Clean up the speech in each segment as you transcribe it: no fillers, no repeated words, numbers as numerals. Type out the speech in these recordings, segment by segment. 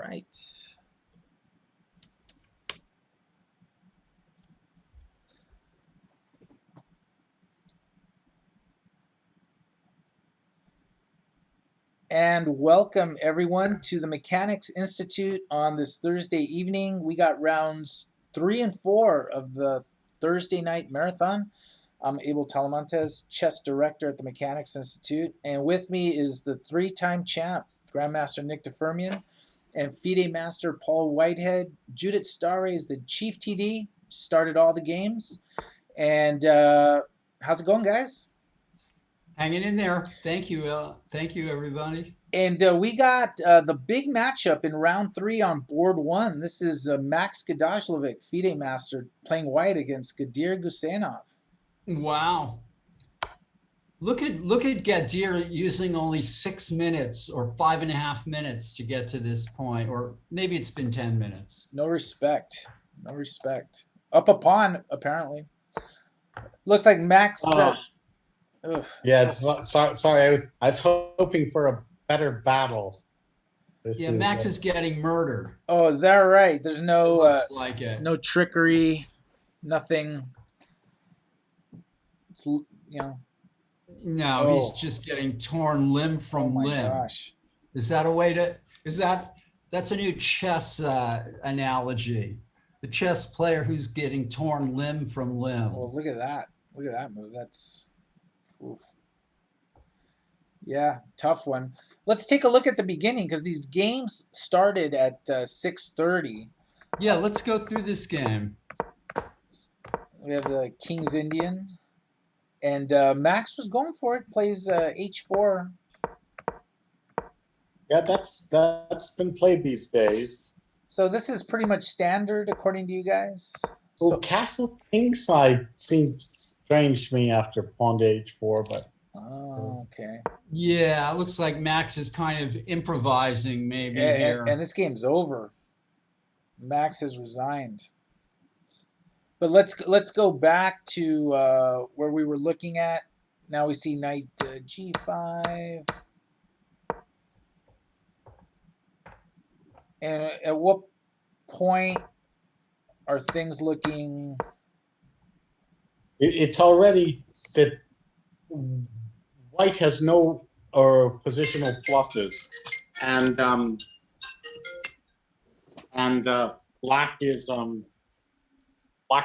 right. And welcome everyone to the Mechanics Institute on this Thursday evening. We got rounds 3 and 4 of the Thursday night marathon. I'm Abel Talamantes, chess director at the Mechanics Institute, and with me is the three-time champ, Grandmaster Nick DeFermian, and FIDE Master Paul Whitehead. Judith Starre is the chief TD, started all the games. And how's it going, guys? Hanging in there. Thank you. Thank you, everybody. And we got the big matchup in round 3 on board 1. This is Max Gadashlovic, FIDE Master, playing white against Gadir Gusenov. Wow. Look at Gadir using only 6 minutes or 5.5 minutes to get to this point, or maybe it's been 10 minutes. No respect. No respect. Up a pawn, apparently. Looks like Max. Yeah, sorry. I was hoping for a better battle. Max is getting murdered. Oh, is that right? There's no looks like it. No trickery, nothing. It's No, he's just getting torn limb from limb. Oh my gosh. Is that a way to? That's a new chess analogy? The chess player who's getting torn limb from limb. Oh, look at that! Look at that move. That's, oof. Yeah, tough one. Let's take a look at the beginning because these games started at 6:30. Yeah, let's go through this game. We have the King's Indian, and Max was going for it. Plays H4. Yeah, that's been played these days. So this is pretty much standard according to you guys. Well, So, Castle Kingside seems strange to me after pawn to H4, but oh, okay. Yeah, it looks like Max is kind of improvising maybe here. And this game's over. Max has resigned. But let's go back to where we were looking at. Now we see knight G5. And at what point are things looking? it's already that white has no positional pluses, and black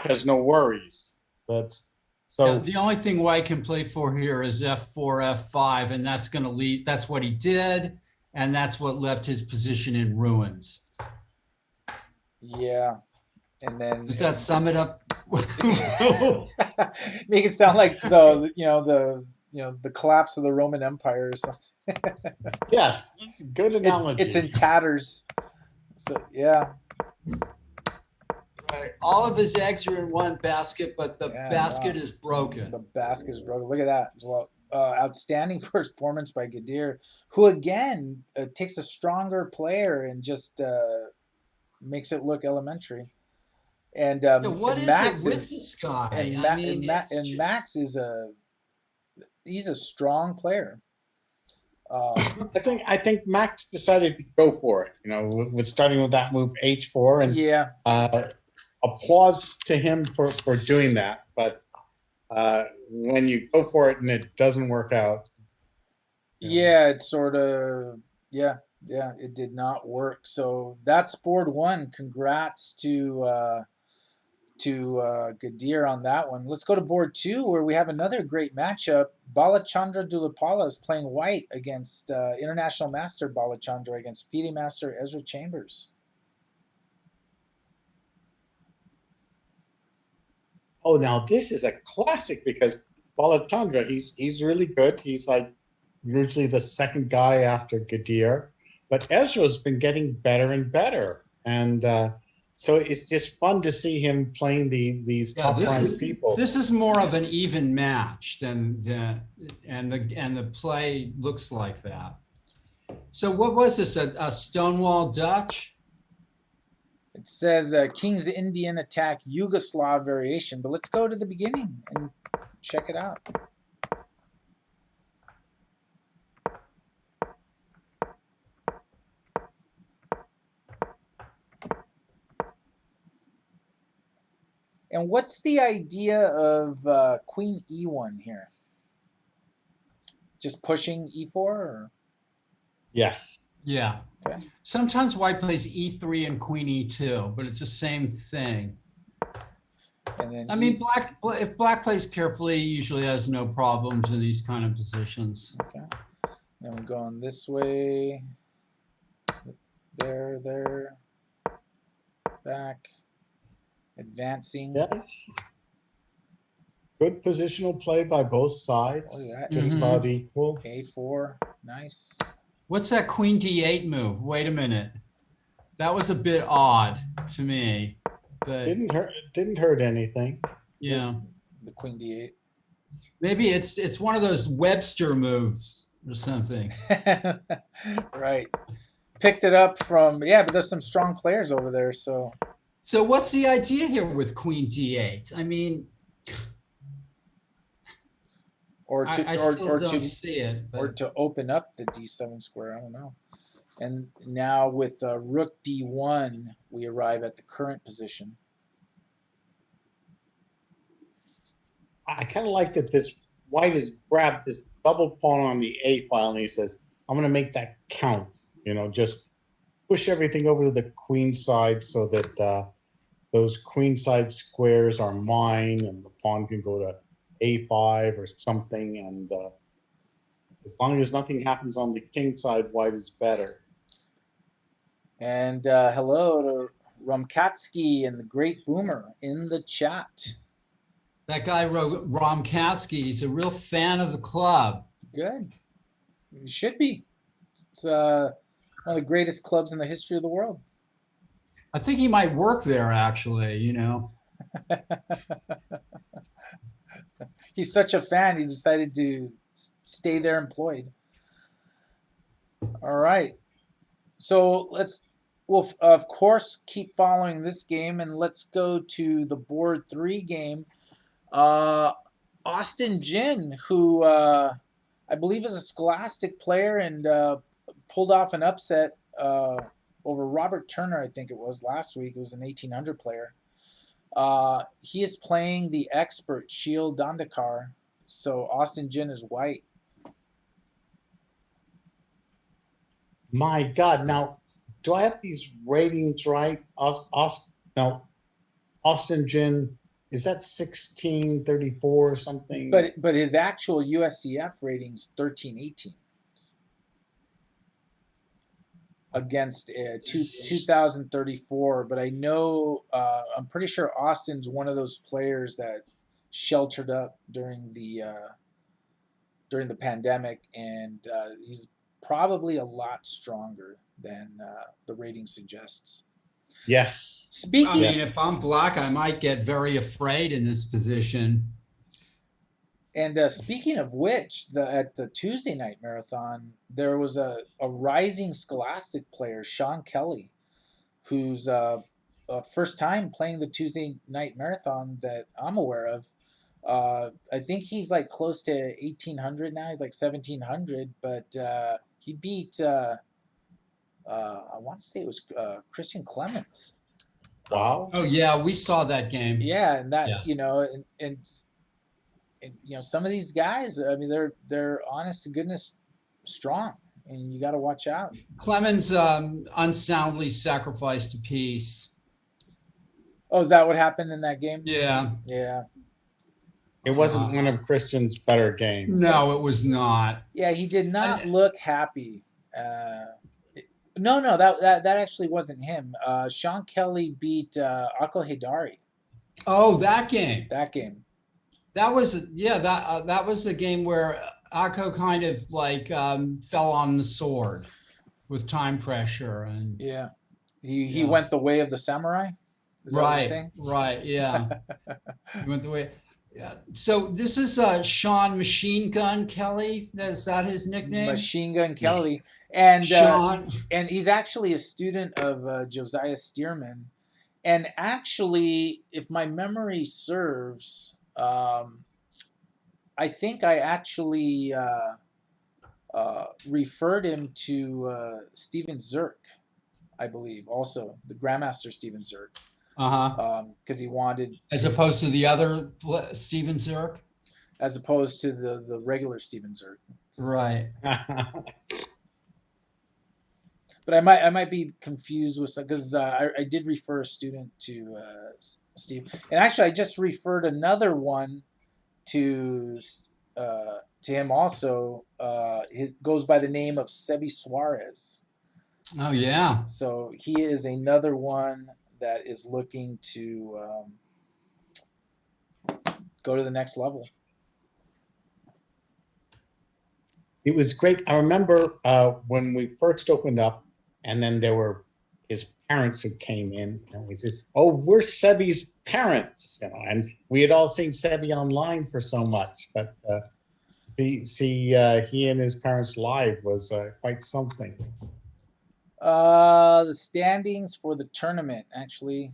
has no worries. But so the only thing white can play for here is F4, F5, and that's going to lead. That's what he did, and that's what left his position in ruins. Yeah, and then Does that sum it up? make it sound like the collapse of the Roman Empire or something. yes, it's a good analogy. It's in tatters. So yeah. Right. All of his eggs are in one basket, but the basket is broken. The basket is broken. Look at that as well. Outstanding performance by Gadir, who again takes a stronger player and just makes it look elementary. And Max is this guy? And Max is he's a strong player. I think Max decided to go for it. With starting with that move H4, and yeah. Applause to him for doing that. But when you go for it and it doesn't work out, yeah, it's sort of it did not work. So that's board 1. Congrats to Gadir on that one. Let's go to board 2 where we have another great matchup. Balachandra Dulapala is playing white against International Master Balachandra against FIDE Master Ezra Chambers. Oh, now this is a classic because Balachandra, he's really good. He's like usually the second guy after Gadir, but Ezra's been getting better and better, and so it's just fun to see him playing these top-ranked people. This is more of an even match than and the play looks like that. So what was this? A Stonewall Dutch? It says King's Indian attack Yugoslav variation, but let's go to the beginning and check it out. And what's the idea of Queen E1 here? Just pushing E4? Or? Yes. Yeah. Okay. Sometimes white plays E3 and Queen E2, but it's the same thing. And then I mean, if black plays carefully, usually has no problems in these kind of positions. Okay. Then we're going this way. There. Back. Advancing. Yeah. Good positional play by both sides. Look at that. Just about equal. A4. Nice. What's that Queen D8 move? Wait a minute. That was a bit odd to me. But Didn't hurt anything. yeah. The Queen D8. Maybe it's one of those Webster moves or something. Right. Picked it up from, but there's some strong players over there. So what's the idea here with Queen D8? I mean, I don't see it. Or to open up the D7 square. I don't know. And now with Rook D1, we arrive at the current position. I kind of like that this white has grabbed this double pawn on the A file and he says, I'm going to make that count. Just push everything over to the queen side so that those queen side squares are mine and the pawn can go to A5 or something. And as long as nothing happens on the king side, white is better. And hello to Rumkatsky and the Great Boomer in the chat. That guy, Romkatsky, is a real fan of the club. Good. You should be. It's one of the greatest clubs in the history of the world. I think he might work there, actually, He's such a fan, he decided to stay there employed. All right. So we'll of course keep following this game, and let's go to the board 3 game. Austin Jin, who I believe is a Scholastic player and pulled off an upset over Robert Turner, I think it was, last week. It was an 1800 player. He is playing the expert Sheel Dandekar, so Austin Jin is white. My God. Now, do I have these ratings right? Now, Austin Jin, is that 1634 or something? But his actual USCF rating's 1318 against 2034. But I know I'm pretty sure Austin's one of those players that sheltered up during the pandemic, and he's probably a lot stronger than the rating suggests. Yes. I mean, if I'm black, I might get very afraid in this position. And speaking of which, at the Tuesday night marathon, there was a rising Scholastic player, Sean Kelly, who's first time playing the Tuesday night marathon that I'm aware of. I think he's like close to 1800 now. He's like 1700, but he beat I want to say it was Christian Clemens. Wow. Oh yeah, we saw that game. Yeah, and that and some of these guys, I mean, they're honest to goodness strong, and you got to watch out. Clemens unsoundly sacrificed a piece. Oh, is that what happened in that game? Yeah. Yeah. It wasn't one of Christian's better games. No, it was not. Yeah, he did not look happy. No, that actually wasn't him. Sean Kelly beat Akil Haydari. Oh, that game. That game. That was that was a game where Akko kind of like fell on the sword with time pressure and he went the way of the samurai. Is that what you're saying? Right, yeah. He went the way. Yeah. So this is Sean Machine Gun Kelly. Is that his nickname? Machine Gun Kelly, and Sean, and he's actually a student of Josiah Stearman. And actually, if my memory serves, I think I actually referred him to Steven Zerk, I believe, also the Grandmaster Steven Zerk. Uh-huh. because he wanted As to, opposed to the other Steven Zerk. as opposed to the regular Steven Zerk. Right. But I might be confused with some because I did refer a student to Steve, and actually I just referred another one to him also. He goes by the name of Sebby Suarez. Oh yeah. So he is another one that is looking to go to the next level. It was great. I remember when we first opened up, and then there were his parents who came in, and we said, "Oh, we're Sebby's parents," and we had all seen Sebby online for so much, but he and his parents live was quite something. The standings for the tournament actually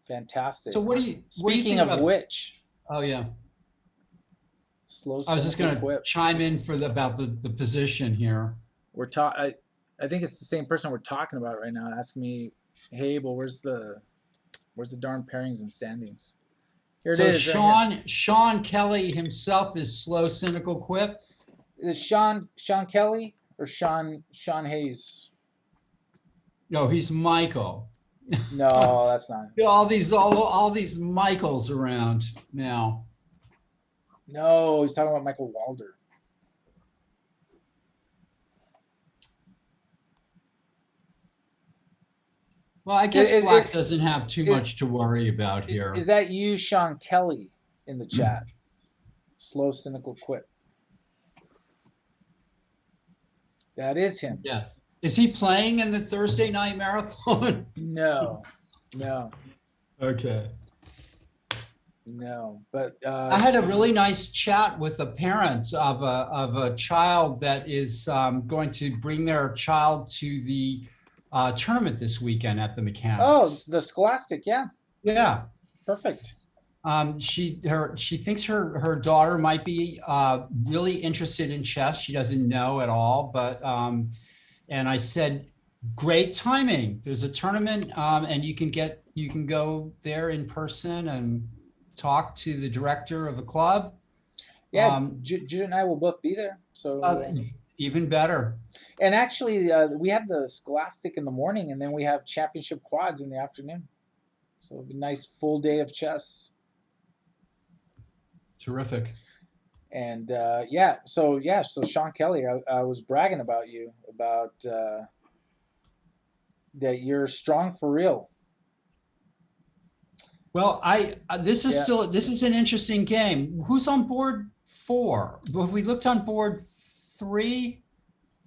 fantastic. So what do you Speaking think of about? which, Oh yeah. slow. I was just going to quip. chime in for about the position here. We're talking. I think it's the same person we're talking about right now. Asking me, "Hey, well, where's the darn pairings and standings?" Here So it is. Right here. Sean Kelly himself is slow, cynical quip. Is Sean Kelly or Sean Hayes? No, he's Michael. No, that's not. All these Michaels around now. No, he's talking about Michael Walder. Well, I guess Black doesn't have too much to worry about here. Is that you, Sean Kelly, in the chat? Slow, cynical quip. That is him. Yeah. Is he playing in the Thursday night marathon? No. Okay. No, but I had a really nice chat with a parent of a child that is going to bring their child to the tournament this weekend at the Mechanics. Oh, the Scholastic, yeah. Yeah. Perfect. She thinks her daughter might be really interested in chess. She doesn't know at all, but and I said, great timing. There's a tournament, and you can go there in person and talk to the director of the club. Yeah, Jude and I will both be there. So even better. And actually, we have the Scholastic in the morning, and then we have championship quads in the afternoon. So it'll be a nice full day of chess. Terrific. And so Sean Kelly, I was bragging about you about that you're strong for real. Well, this is an interesting game. Who's on board 4? Have we looked on board 3?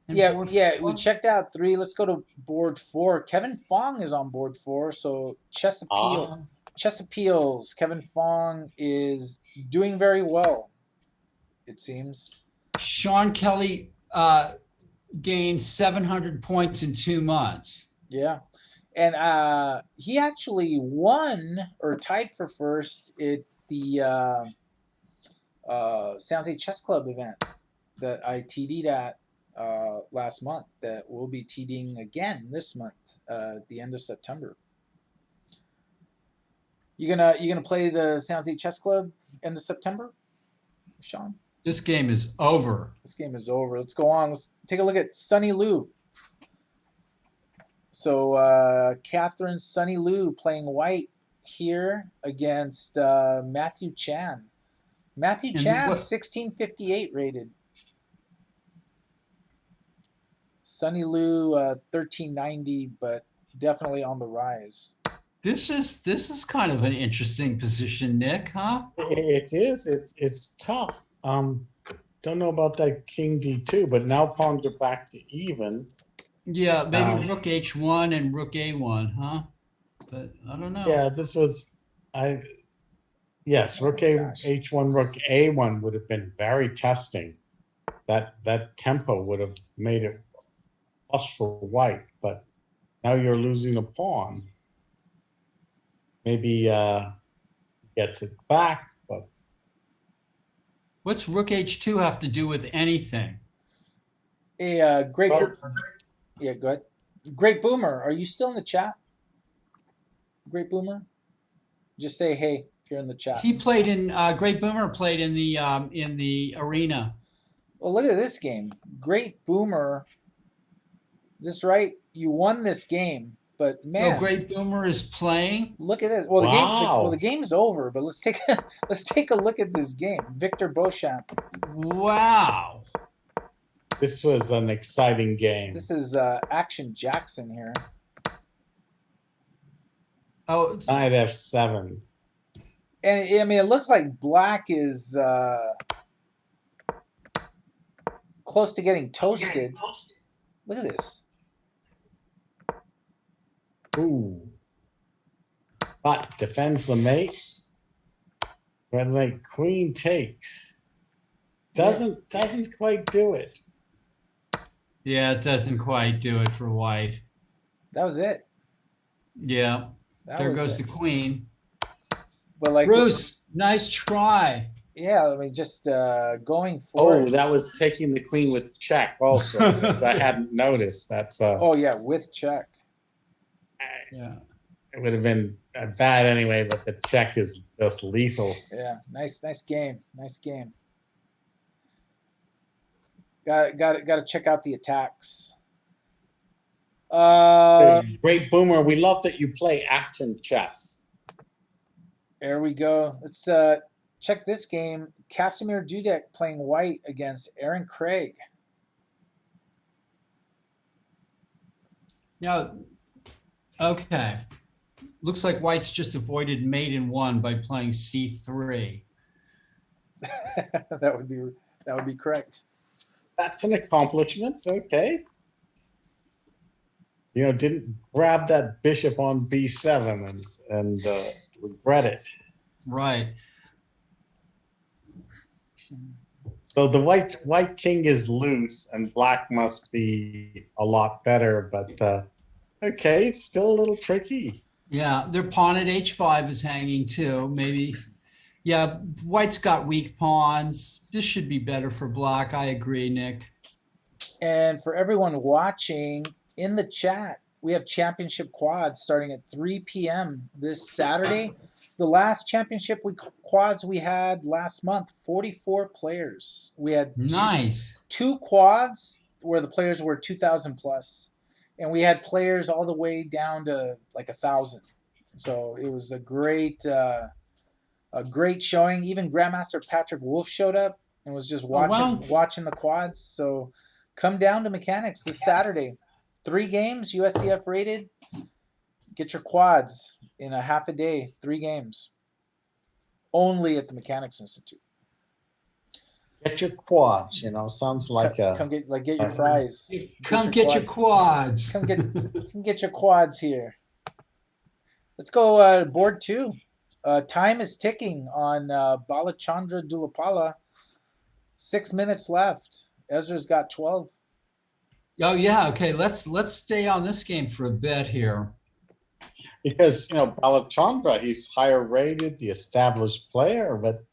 We checked out 3. Let's go to board 4. Kevin Fong is on board 4. So Chess Appeals. Kevin Fong is doing very well, it seems. Sean Kelly gained 700 points in 2 months. Yeah. And he actually won or tied for first at the San Jose Chess Club event that I TD'd at last month, that we'll be TDing again this month at the end of September. You gonna play the San Jose Chess Club end of September, Sean? This game is over. This game is over. Let's go on. Let's take a look at Sunny Liu. So Catherine Sunny Liu playing white here against Matthew Chan. Matthew Chan, 1658 rated. Sunny Liu, 1390, but definitely on the rise. This is kind of an interesting position, Nick, huh? It is. It's tough. Don't know about that King D2, but now pawns are back to even. Yeah, maybe Rook H1 and Rook A1, huh? But I don't know. Yeah, this was yes, Rook H1, Rook A1 would have been very testing. That tempo would have made it plus for white, but now you're losing a pawn. Maybe gets it back, but what's Rook H2 have to do with anything? Great. Yeah, go ahead. Great Boomer, are you still in the chat? Great Boomer. Just say hey if you're in the chat. He played in Great Boomer played in the arena. Well, look at this game. Great Boomer. Is this right? You won this game, but Oh, man, Great Boomer is playing. look at it. Well, Wow. the game's over, but let's take let's take a look at this game. Victor Beauchamp. Wow. This was an exciting game. This is Action Jackson here. Oh, Knight f7. And I mean, it looks like Black is close to getting toasted. Look at this. Ooh. But defends the mate. Red knight queen takes. Doesn't quite do it. yeah, it doesn't quite do it for white. That was it. Yeah, That there was goes it. the queen. But like, Bruce, nice try. yeah, I mean, just going for Oh, it. that was taking the queen with check also, which I hadn't noticed. That's Oh yeah, with check. Yeah. it would have been bad anyway, but the check is just lethal. Yeah, nice game. Nice game. Got to check out the attacks. Great Boomer, we love that you play action chess. There we go. Let's check this game. Casimir Dudek playing white against Aaron Craig. Now, okay. Looks like white's just avoided mate in one by playing c3. That would be correct. That's an accomplishment. Okay. You know, didn't grab that bishop on b7 and regret it. Right. So the white king is loose and black must be a lot better, but okay, it's still a little tricky. Yeah, their pawn at h5 is hanging too. Maybe. Yeah, white's got weak pawns. This should be better for black. I agree, Nick. And for everyone watching in the chat, we have championship quads starting at 3 p.m. this Saturday. The last championship quads we had last month, 44 players. We had nice two quads where the players were 2,000 plus, and we had players all the way down to like 1,000. So it was a great showing. Even Grandmaster Patrick Wolf showed up and was just watching the quads. So come down to Mechanics this Saturday. 3 games, USCF rated. Get your quads in a half a day. 3 games. Only at the Mechanics Institute. Get your quads, you know, sounds like come get your fries. Come get your quads. Come get your quads here. Let's go board 2. Time is ticking on Balachandra Dulapala. 6 minutes left. Ezra's got 12. Oh yeah, okay. Let's stay on this game for a bit here. because you know Balachandra, he's higher rated, the established player, but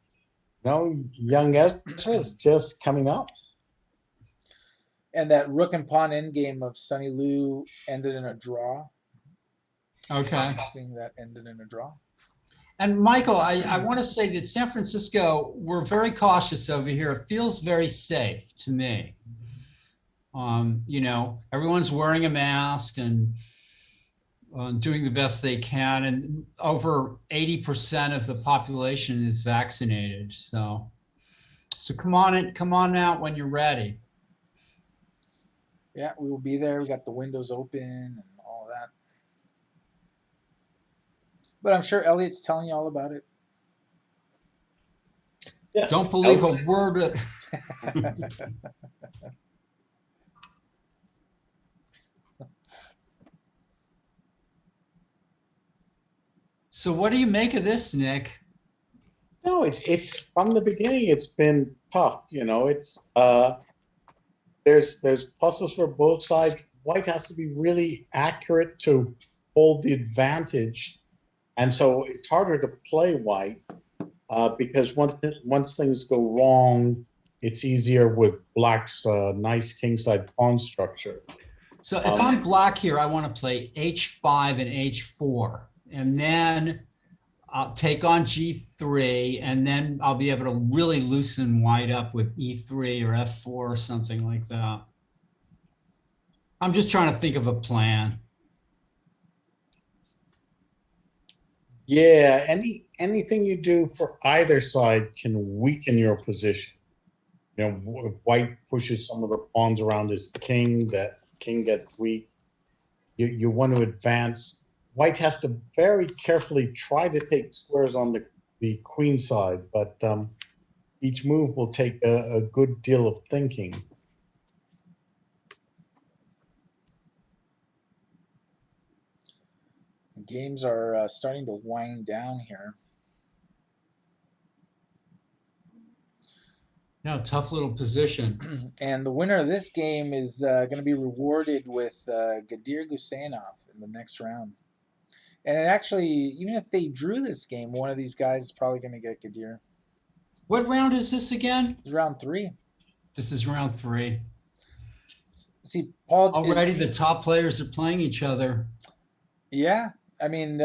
you know, young Ezra is just coming up. And that rook and pawn endgame of Sunny Liu ended in a draw. Okay. Seeing that ended in a draw. And Michael, I want to say that San Francisco, we're very cautious over here. It feels very safe to me. You know, everyone's wearing a mask and doing the best they can. And over 80% of the population is vaccinated. So come on out when you're ready. Yeah, we will be there. We got the windows open and all that. But I'm sure Elliot's telling you all about it. Yes. Don't believe a word of So what do you make of this, Nick? No, it's from the beginning. It's been tough. You know, it's there's puzzles for both sides. White has to be really accurate to hold the advantage, and so it's harder to play white because once things go wrong, it's easier with black's nice kingside pawn structure. So if I'm black here, I want to play h5 and h4. And then I'll take on G3, and then I'll be able to really loosen white up with E3 or F4 or something like that. I'm just trying to think of a plan. Yeah, anything you do for either side can weaken your position. You know, if white pushes some of the pawns around his king, that king gets weak. You want to advance. White has to very carefully try to take squares on the queen side, but each move will take a good deal of thinking. Games are starting to wind down here. Yeah, tough little position. And the winner of this game is going to be rewarded with Gadir Gusainov in the next round. And it actually, even if they drew this game, one of these guys is probably going to get Gadir. What round is this again? It's round 3. This is round 3. See, Paul. Already the top players are playing each other. Yeah, I mean,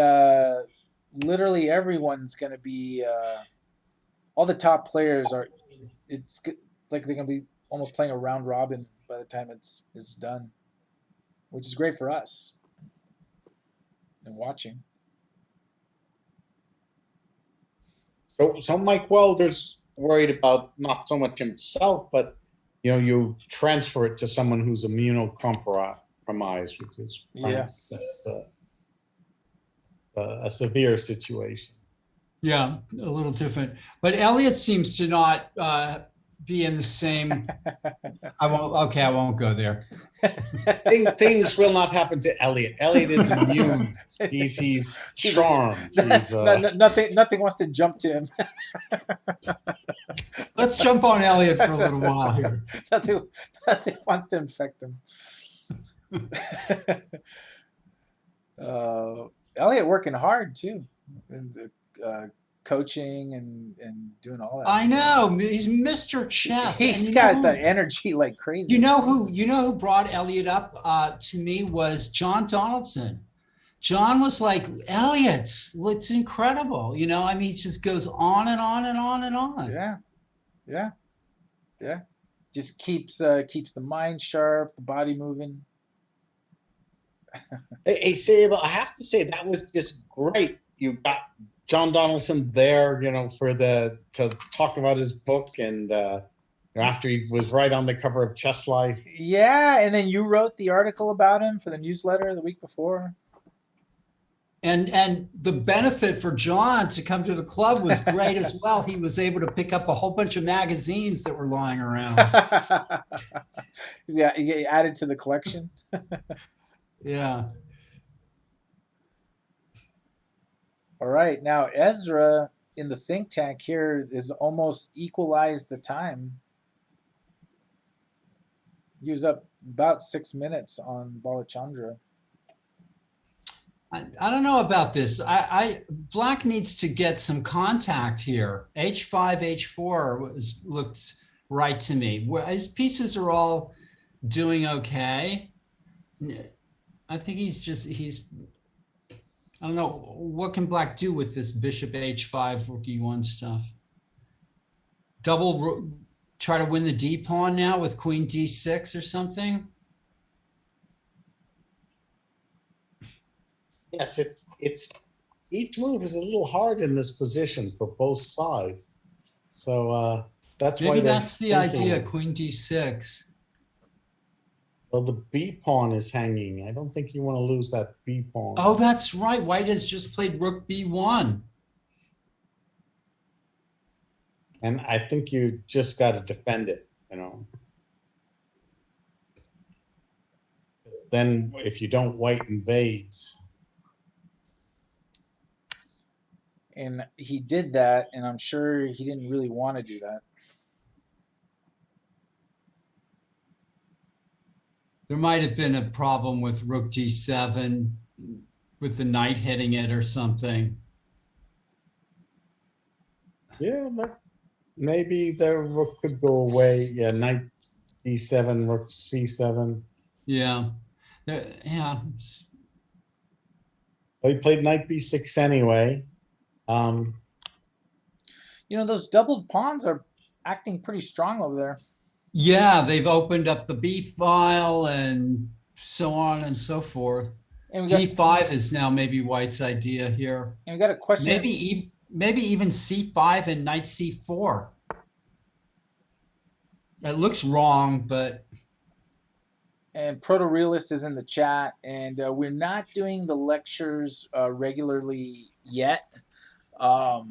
literally everyone's going to be. All the top players are. It's like they're going to be almost playing a round robin by the time it's done, which is great for us and watching. So Mike Welder's worried about not so much himself, but you transfer it to someone who's immunocompromised, which is that's a severe situation. Yeah, a little different. But Elliot seems to not be in the same. I won't go there. Things will not happen to Elliot. Elliot is immune. He's charmed. Nothing wants to jump to him. Let's jump on Elliot for a little while here. Nothing wants to infect him. Elliot working hard too. And, coaching and doing all that. I know he's Mr. Chess. He's got the energy like crazy. You know who brought Elliot up to me was John Donaldson. John was like, Elliot, it's incredible. I mean, he just goes on and on and on and on. Yeah. Just keeps the mind sharp, the body moving. Hey, Sebby, I have to say that was just great. You got John Donaldson there, to talk about his book, and after he was right on the cover of Chess Life. Yeah, and then you wrote the article about him for the newsletter the week before. And the benefit for John to come to the club was great as well. He was able to pick up a whole bunch of magazines that were lying around. Yeah, he added to the collection. Yeah. All right, now Ezra in the think tank here is almost equalized the time. He was up about 6 minutes on Balachandra. I don't know about this. Black needs to get some contact here. H5, H4 looked right to me. His pieces are all doing okay. I think he's I don't know, what can Black do with this Bishop H5 Rook E1 stuff? Try to win the D pawn now with Queen D6 or something? Yes, it's each move is a little hard in this position for both sides. So that's maybe why that's the idea, Queen D6. Well, the B pawn is hanging. I don't think you want to lose that B pawn. Oh, that's right. White has just played Rook B1. And I think you just got to defend it, Then if you don't, white invades. And he did that, and I'm sure he didn't really want to do that. There might have been a problem with Rook G7 with the knight hitting it or something. Yeah, but maybe the rook could go away. Yeah, knight D7, rook C7. Yeah. Yeah. Well, he played knight B6 anyway. Um, Those doubled pawns are acting pretty strong over there. Yeah, they've opened up the B file and so on and so forth. And G5 is now maybe White's idea here. we got a question. Maybe even C5 and knight C4. It looks wrong, but And Proto Realist is in the chat, and we're not doing the lectures regularly yet. Um,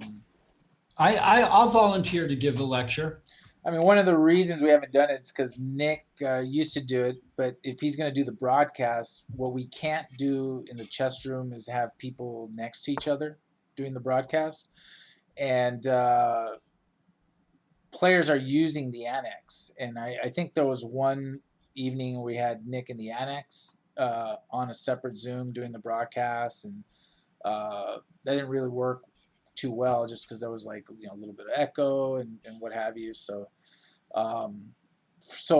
I'll volunteer to give the lecture. I mean, one of the reasons we haven't done it is because Nick used to do it, but if he's going to do the broadcast, what we can't do in the chess room is have people next to each other doing the broadcast. And players are using the annex. And I think there was one evening where we had Nick in the annex on a separate Zoom doing the broadcast, and that didn't really work too well just because there was like a little bit of echo and what have you. So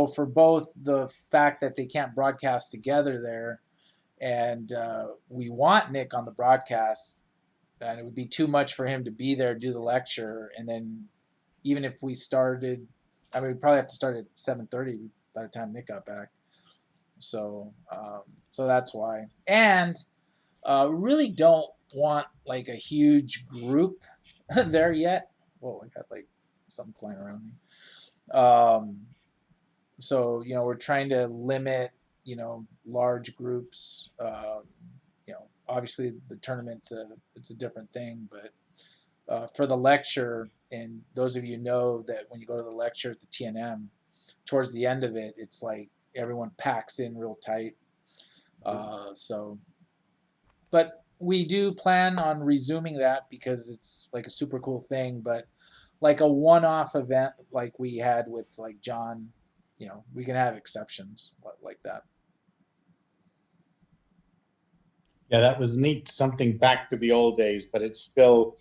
for both the fact that they can't broadcast together there, and we want Nick on the broadcast, and it would be too much for him to be there, do the lecture, and then even if we started, I mean, we'd probably have to start at 7:30 by the time Nick got back. So that's why, and really don't want like a huge group there yet. Whoa, I got like something flying around me. So we're trying to limit large groups. Obviously the tournament it's a different thing, but for the lecture, and those of you know that when you go to the lecture at the TNM, towards the end of it, it's like everyone packs in real tight. But we do plan on resuming that because it's like a super cool thing. But like a one-off event like we had with like John, we can have exceptions like that. yeah, that was neat. Something back to the old days, but it's still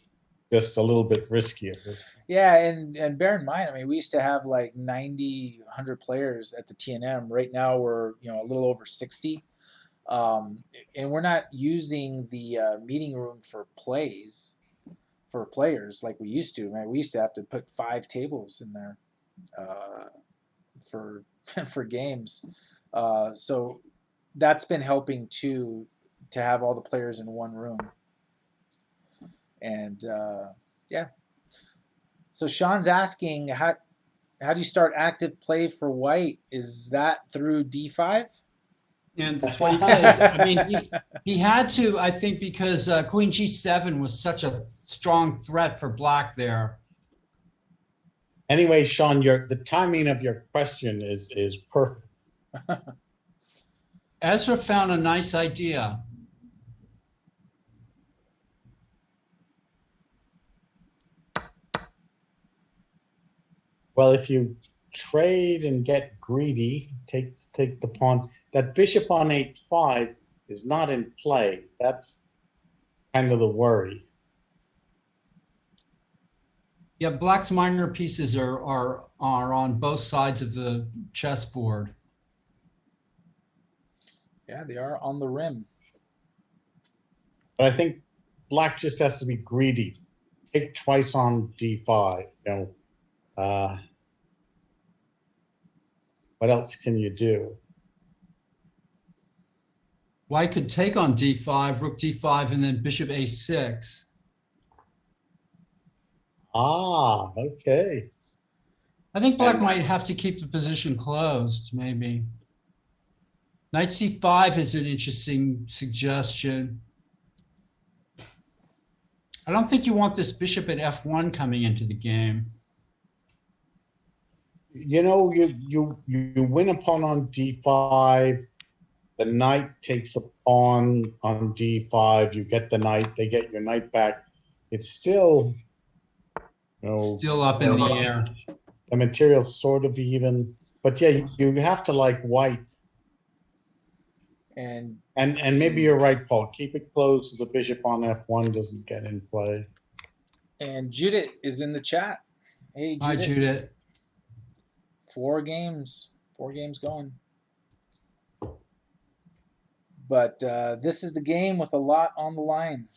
just a little bit risky at this point. Yeah, and bear in mind, I mean, we used to have like 90, 100 players at the TNM. Right now we're a little over 60. And we're not using the meeting room for players like we used to. Man, we used to have to put 5 tables in there for for games. So that's been helping too, to have all the players in one room. And yeah. So Sean's asking, how do you start active play for White? Is that through D5? And that's what he does. I mean, he had to, I think, because Queen G7 was such a strong threat for Black there. Anyway, Sean, the timing of your question is perfect. Ezra found a nice idea. Well, if you trade and get greedy, take the pawn. That bishop on h5 is not in play. That's kind of the worry. Yeah, Black's minor pieces are on both sides of the chessboard. Yeah, they are on the rim. But I think Black just has to be greedy. Take twice on d5. What else can you do? White could take on D5, rook D5, and then bishop A6. Ah, okay. I think Black might have to keep the position closed, maybe. Knight C5 is an interesting suggestion. I don't think you want this bishop at F1 coming into the game. You win a pawn on d5. The knight takes a pawn on d5. You get the knight. They get your knight back. It's still, Still up in the air. The material's sort of even, but yeah, you have to like White. And maybe you're right, Paul. Keep it closed so the bishop on f1 doesn't get in play. And Judith is in the chat. Hey, Judith. Hi, Judith. 4 games going. But this is the game with a lot on the line.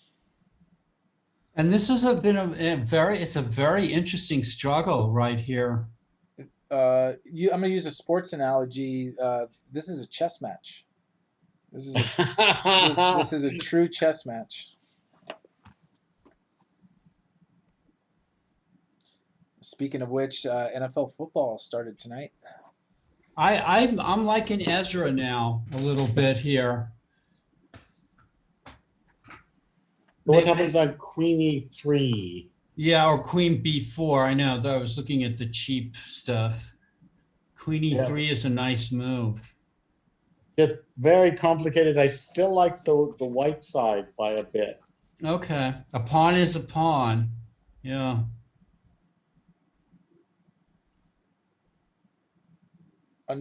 And this has it's a very interesting struggle right here. I'm going to use a sports analogy. This is a chess match. This is a this is a true chess match. Speaking of which, NFL football started tonight. I'm liking Ezra now a little bit here. What happens on Queen E3? Yeah, or Queen B4. I know. I was looking at the cheap stuff. Queen E3 is a nice move. Just very complicated. I still like the white side by a bit. Okay. A pawn is a pawn. Yeah.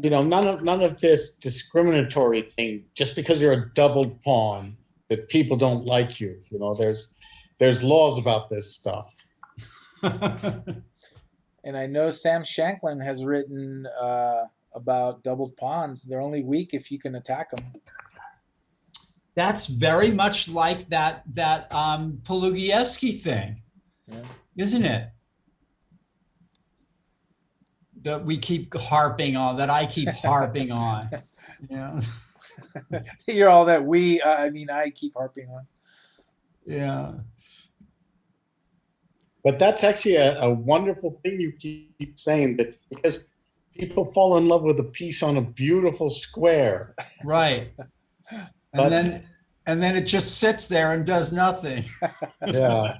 You know, none of this discriminatory thing. Just because you're a doubled pawn, that people don't like you. You know, there's laws about this stuff. And I know Sam Shanklin has written about doubled pawns. They're only weak if you can attack them. That's very much like that Polugievsky thing, Yeah. isn't it? That we keep harping on, that I keep harping on. Yeah. You're all that we. I mean, I keep harping on. Yeah. But that's actually a wonderful thing you keep saying, that because people fall in love with a piece on a beautiful square. Right. But- And then it just sits there and does nothing. Yeah.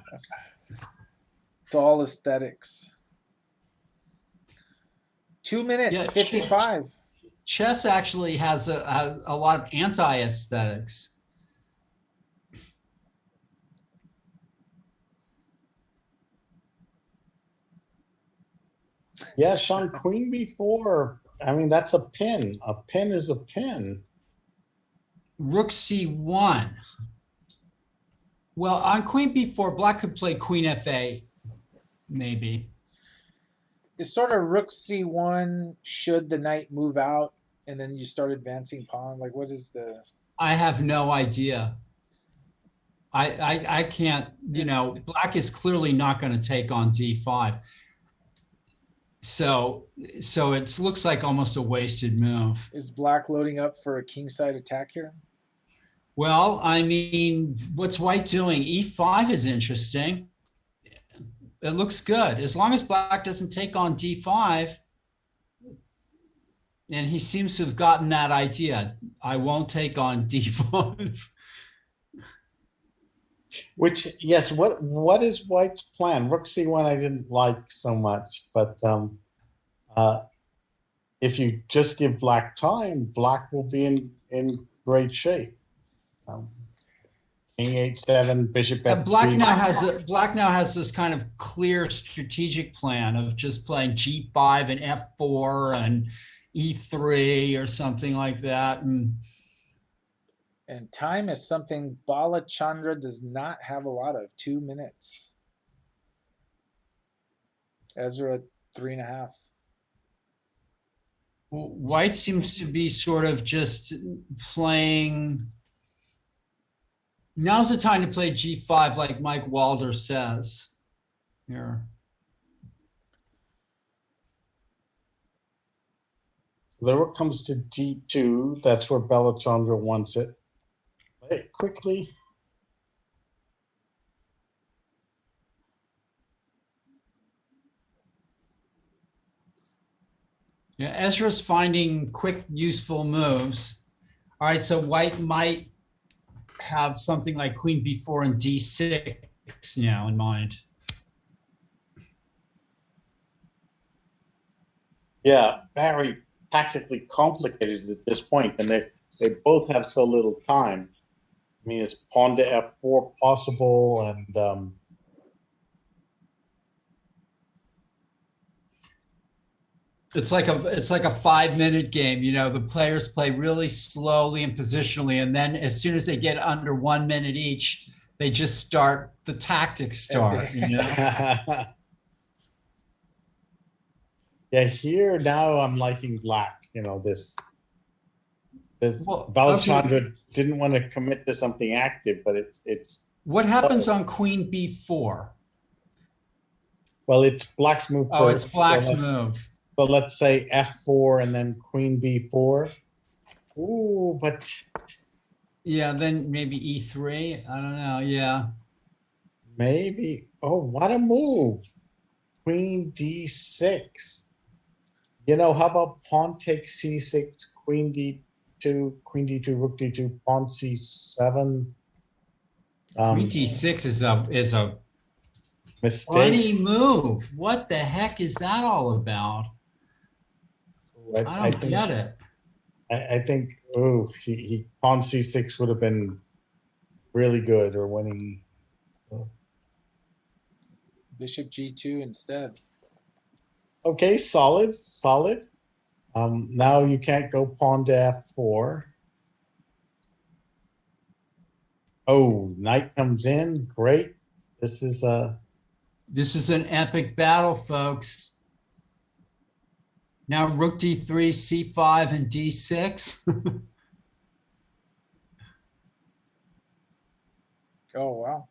It's all aesthetics. 2 minutes, Yeah. 55. Chess actually has a lot of anti-aesthetics. Yeah, Sean, Queen B4. I mean, that's a pin. A pin is a pin. Rook C1. Well, on Queen B4, Black could play Queen FA, maybe. It's sort of rook c1 should the knight move out and then you start advancing pawn. Like, what is the... I have no idea. I can't, you know, Black is clearly not going to take on D5. So it looks like almost a wasted move. Is Black loading up for a kingside attack here? Well, I mean, what's White doing? E5 is interesting. It looks good. As long as Black doesn't take on D5, and he seems to have gotten that idea. I won't take on D5. Which, yes, what is White's plan? Rook C1 I didn't like so much, but if you just give Black time, Black will be in great shape. King H7, Bishop F3. Black now has this kind of clear strategic plan of just playing G5 and F4 and E3 or something like that. And time is something Balachandra does not have a lot of. 2 minutes. Ezra 3.5. White seems to be sort of just playing. Now's the time to play G5, like Mike Walder says here. The rook comes to D2. That's where Balachandra wants it. Play it quickly. Yeah, Ezra's finding quick, useful moves. All right, so White might have something like Queen B4 and D6 now in mind. Yeah, very tactically complicated at this point, and they both have so little time. I mean, it's pawn to F4 possible, and It's like a 5-minute game. You know, the players play really slowly and positionally, and then as soon as they get under 1 minute each, they just start the tactics start. You know? Yeah, here now I'm liking Black. You know, this Well, Balachandra didn't want to commit to something active, but it's What happens on queen b4? Well, it's black's move Oh, it's first. black's move. So let's say f4 and then queen b4. Ooh, but Yeah, then maybe e3. I don't know. Yeah. maybe. Oh, what a move. Queen d6. You know, how about pawn takes c6, queen d2, queen d2, rook d2, pawn c7? Queen d6 is a Mistake. funny move. What the heck is that all about? I don't think get it. I think he pawn c6 would have been really good, or winning. Bishop g2 instead. Okay, solid, solid. Now you can't go pawn to f4. Oh, knight comes in. Great. This is This is an epic battle, folks. Now rook d3, c5, and d6. Oh, wow.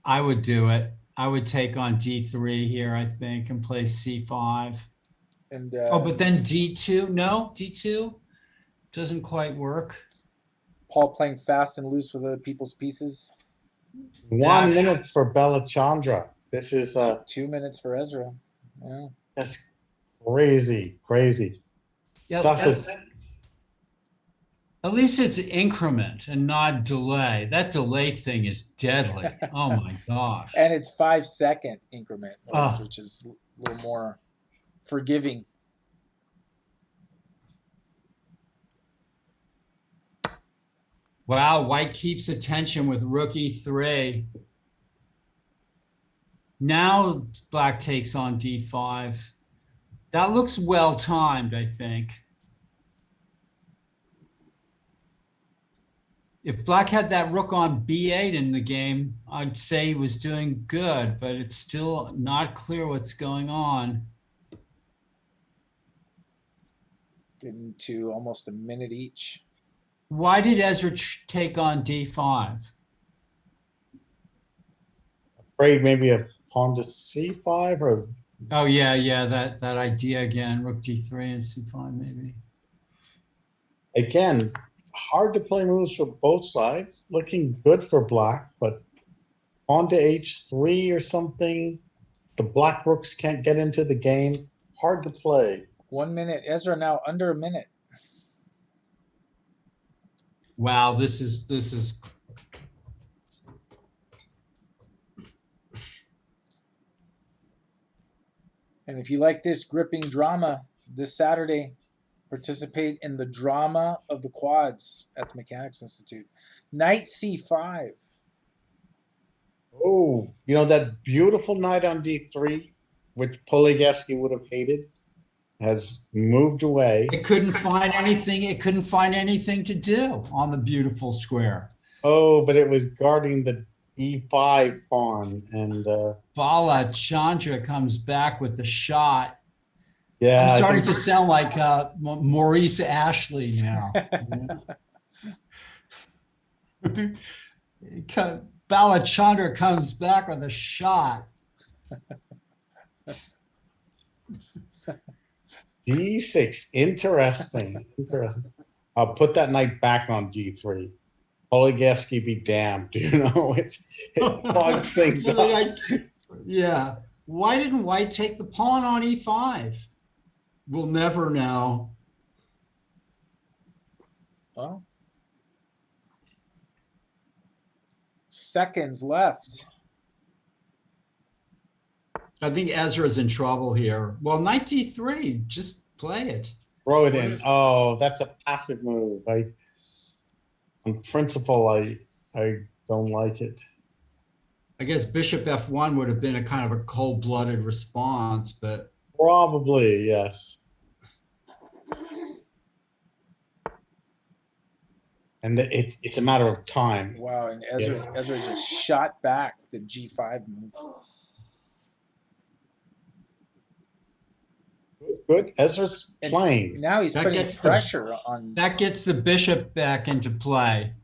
I would do it. I would take on d3 here, I think, and play c5. And Oh, but then d2. No, d2 doesn't quite work. Paul playing fast and loose with other people's pieces. 1 minute for Belachandra. This is 2 minutes for Ezra. Yeah. that's crazy, crazy. Yep, Stuff is at least it's increment and not delay. That delay thing is deadly. Oh my gosh. And it's 5-second increment, Oh. which is a little more forgiving. Wow, white keeps attention with rook e3. Now black takes on d5. That looks well timed, I think. If black had that rook on b8 in the game, I'd say he was doing good, but it's still not clear what's going on. Getting to almost a minute each. Why did Ezra take on d5? afraid maybe a pawn to c5 or Oh yeah, that idea again, rook d3 and c5 maybe. again, hard to play moves for both sides. Looking good for black, but pawn to h3 or something. The black rooks can't get into the game. Hard to play. 1 minute. Ezra now under a minute. Wow, this is And if you like this gripping drama this Saturday, participate in the drama of the quads at the Mechanics Institute. Knight c5. Oh, you know that beautiful knight on d3, which Poligevsky would have hated, has moved away. it couldn't find anything, it couldn't find anything to do on the beautiful square. Oh, but it was guarding the e5 pawn, and Balachandra comes back with the shot. yeah, I'm starting to sound like Maurice Ashley now. Balachandra comes back with a shot. d6, interesting, interesting. I'll put that knight back on d3. Poligevsky be damned, you know, it clogs things up. Yeah. Why didn't white take the pawn on e5? We'll never know. Well, seconds left. I think Ezra's in trouble here. Well, knight d3, just play it. Throw it in. Oh, that's a passive move. On principle, I don't like it. I guess bishop f1 would have been a kind of a cold-blooded response, but Probably, yes. And it's a matter of time. Wow, and Ezra just shot back the g5 move. Good. Ezra's And playing. Now he's That putting gets the- pressure on. that gets the bishop back into play.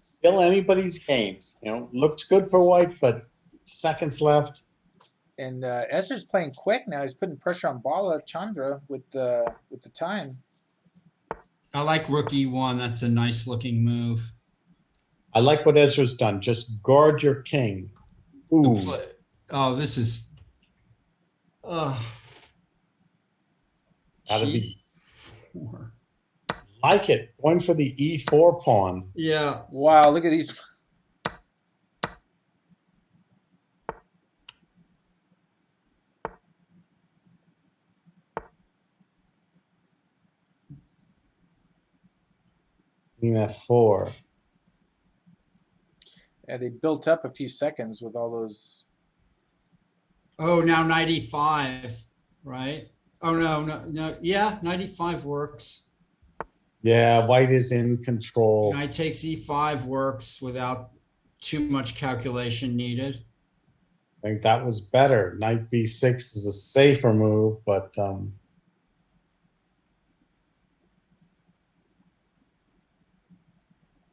Still anybody's game. Looks good for white, but seconds left. And Ezra's playing quick now. He's putting pressure on Bala Chandra with the time. I like rook e1. That's a nice looking move. I like what Ezra's done. Just guard your king. Ooh. Oh, this is. Gotta be. G4. Like it. Going for the e4 pawn. Yeah. Wow, look at these. Queen f4. Yeah, they built up a few seconds with all those. Oh, now 95, right? Oh, no. Yeah, 95 works. Yeah, white is in control. Knight takes e5 works without too much calculation needed. I think that was better. Knight b6 is a safer move, but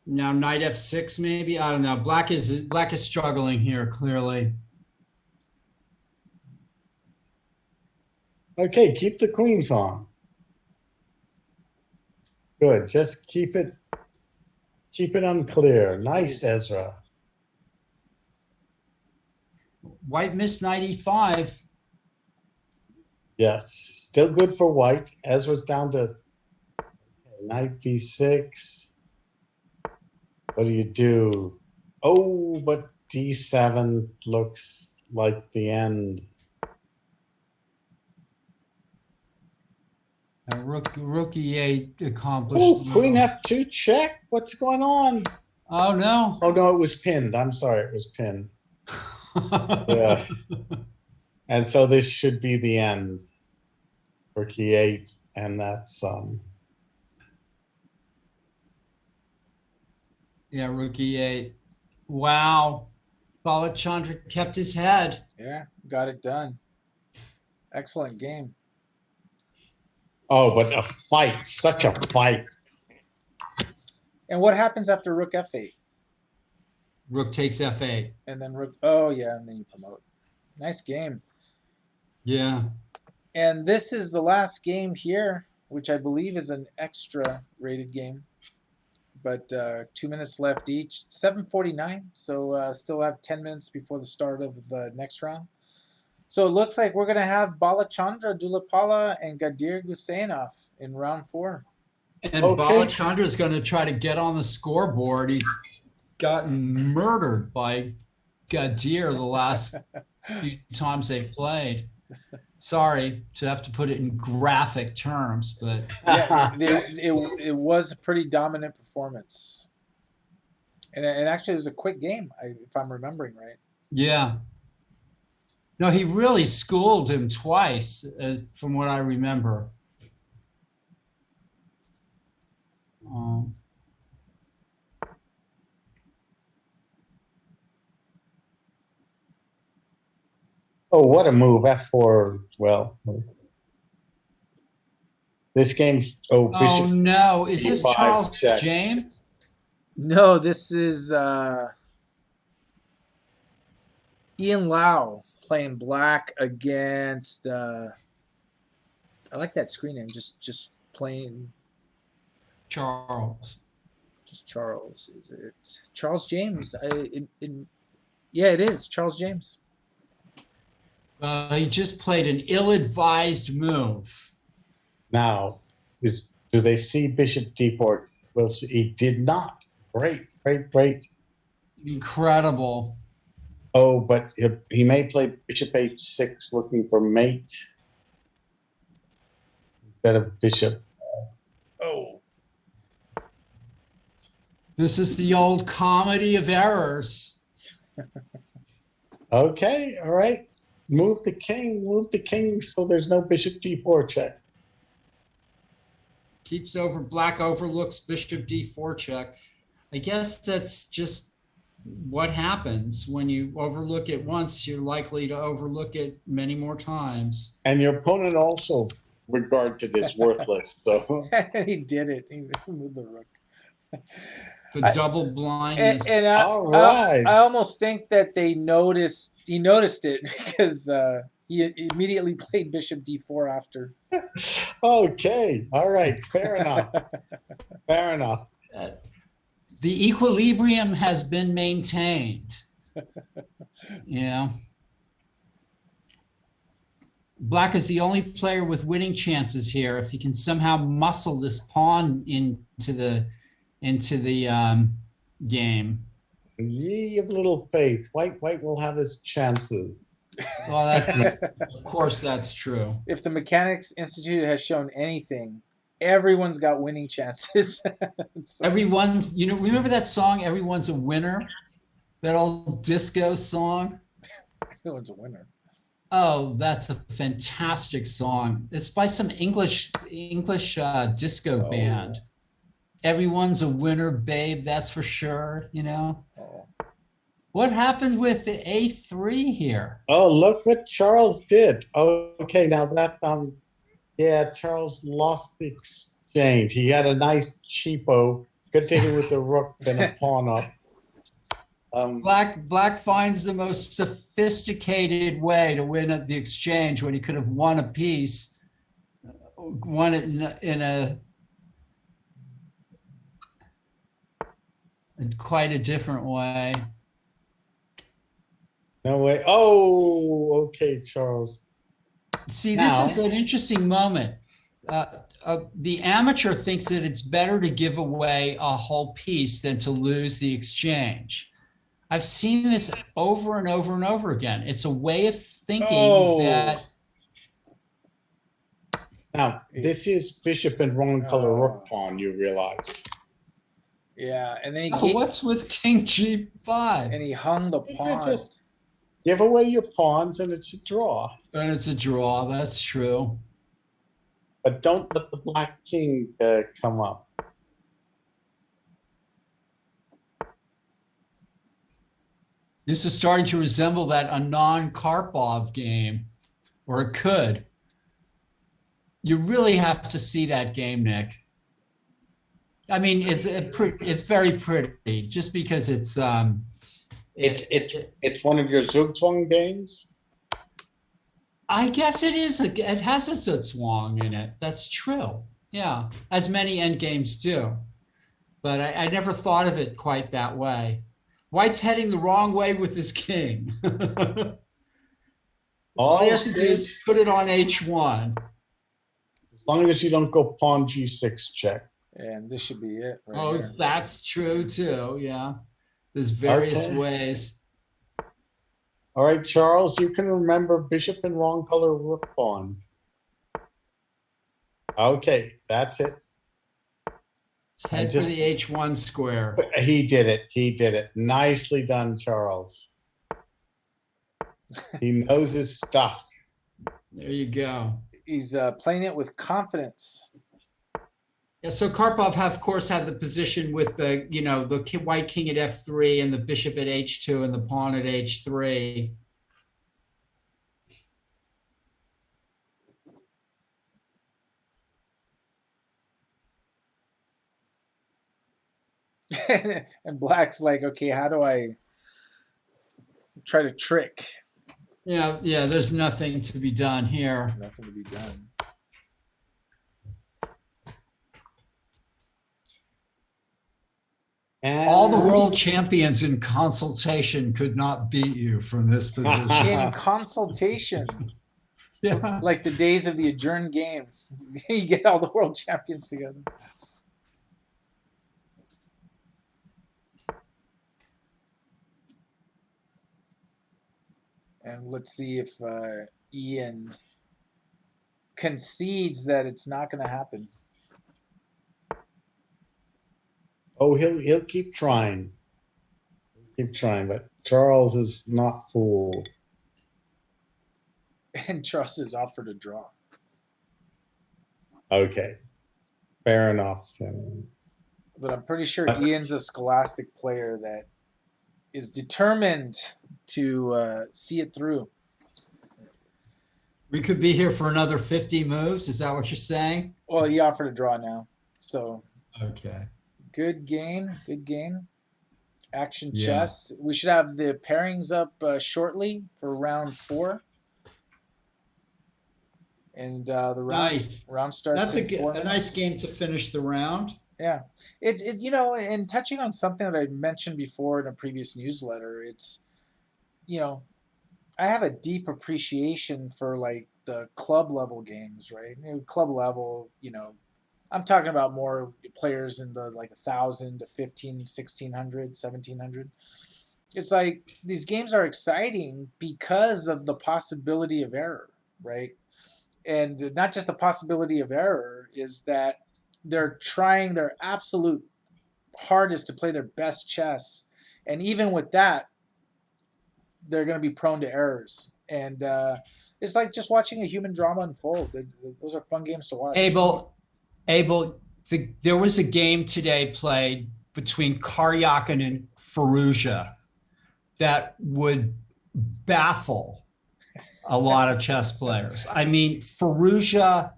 Now knight f6 maybe. I don't know. Black is struggling here clearly. okay, keep the queens on. Good. Just keep it unclear. Nice, Ezra. White missed knight e5. Yes, still good for white. Ezra's down to knight b6. What do you do? Oh, but d7 looks like the end. Rook e8 accomplished. Oh, queen f2 check. What's going on? Oh no. Oh no, it was pinned. I'm sorry, it was pinned. Yeah. And so this should be the end. Rook e8, and that's Yeah, rook e8. Wow. Balachandra kept his head. Yeah, got it done. Excellent game. oh, but a fight, such a fight. And what happens after Rook f8? Rook takes f8. And then Rook. Oh yeah, and then you promote. Nice game. Yeah. And this is the last game here, which I believe is an extra rated game. But 2 minutes left each. 7:49, so still have 10 minutes before the start of the next round. So it looks like we're going to have Balachandra Dulapala and Gadir Gusainov in round 4. And Okay. Balachandra is going to try to get on the scoreboard. He's gotten murdered by Gadir the last few times they played. Sorry to have to put it in graphic terms, but Yeah, it was a pretty dominant performance. And actually, it was a quick game, if I'm remembering right. yeah. No, he really schooled him twice, from what I remember. Oh, what a move. F4. Well, this game. Oh, Oh bishop. no, is this E5 Charles check. James? No, this is Ian Lau playing black against. I like that screen name. Just plain. Charles. Just Charles. Is it Charles James? Yeah, it is Charles James. He just played an ill-advised move. Now, do they see bishop d4? Well, he did not. Great. Incredible. Oh, but he may play bishop h6 looking for mate instead of bishop. Oh. This is the old comedy of errors. Okay, all right. Move the king so there's no bishop d4 check. Black overlooks bishop d4 check. I guess that's just what happens when you overlook it once. You're likely to overlook it many more times. And your opponent also regarded it as worthless. So He did it. He moved the rook. for I- double blindness. and All right. I almost think that he noticed it because he immediately played bishop d4 after. Okay. All right. Fair enough. Fair enough. The equilibrium has been maintained. Yeah. Black is the only player with winning chances here. If he can somehow muscle this pawn into the game. Ye of little faith. White will have his chances. Well, that's of course that's true. If the Mechanics Institute has shown anything, everyone's got winning chances. So- Everyone, remember that song, Everyone's a Winner? That old disco song? everyone's a winner. Oh, that's a fantastic song. It's by some English disco band. Everyone's a winner, babe, that's for sure, Oh. What happened with the A3 here? Oh, look what Charles did. Okay, now that yeah, Charles lost the exchange. He had a nice cheapo. Good to hit with the rook than a pawn up. Black finds the most sophisticated way to win at the exchange when he could have won a piece, won it in quite a different way. No way. Oh, okay, Charles. See, Now- this is an interesting moment. The amateur thinks that it's better to give away a whole piece than to lose the exchange. I've seen this over and over and over again. It's a way of thinking that. Now, this is bishop and wrong color rook pawn, you realize. Yeah, and then Oh, what's with King G5? and he hung the pawn. Just give away your pawns and it's a draw. And it's a draw. That's true. But don't let the black king come up. This is starting to resemble that Anand Karpov game, or it could. You really have to see that game, Nick. I mean, it's very pretty, just because it's It's one of your Zugzwang games. I guess it is. It has a Zugzwang in it. That's true. Yeah, as many end games do. But I never thought of it quite that way. White's heading the wrong way with his king. All he has to do is put it on H1. As long as you don't go pawn G6 check. And this should be it. Right Oh, here. that's true too. Yeah, there's various Okay. ways. All right, Charles, you can remember bishop and wrong color rook pawn. Okay, that's it. Head for the H1 square. He did it. He did it. Nicely done, Charles. He knows his stuff. There you go. He's playing it with confidence. Yeah, so Karpov, of course, had the position with the white king at F3 and the bishop at H2 and the pawn at H3. And Black's like, okay, how do I try to trick? Yeah, there's nothing to be done here. Nothing to be done. And All the world champions in consultation could not beat you from this position. In consultation, Yeah. like the days of the adjourned game, you get all the world champions together. And let's see if Ian concedes that it's not going to happen. Oh, he'll keep trying. Keep trying, but Charles is not fooled. And Charles is offered a draw. Okay, fair enough. But I'm pretty sure Ian's a scholastic player that is determined to see it through. We could be here for another 50 moves. Is that what you're saying? Well, he offered a draw now, so Okay. Good game. Good game. Action Yeah. chess. We should have the pairings up shortly for round 4, and the Nice. round starts That's in four a nice minutes. game to finish the round. Yeah, and touching on something that I mentioned before in a previous newsletter, it's you know I have a deep appreciation for like the club level games, right? Club level, I'm talking about more players in the like 1,000 to 15, 1,600, 1,700. It's like these games are exciting because of the possibility of error, right? And not just the possibility of error, is that they're trying their absolute hardest to play their best chess, and even with that, they're going to be prone to errors. And it's like just watching a human drama unfold. Those are fun games to watch. Abel, there was a game today played between Karyakin and Faruja that would baffle a lot of chess players. I mean, Faruja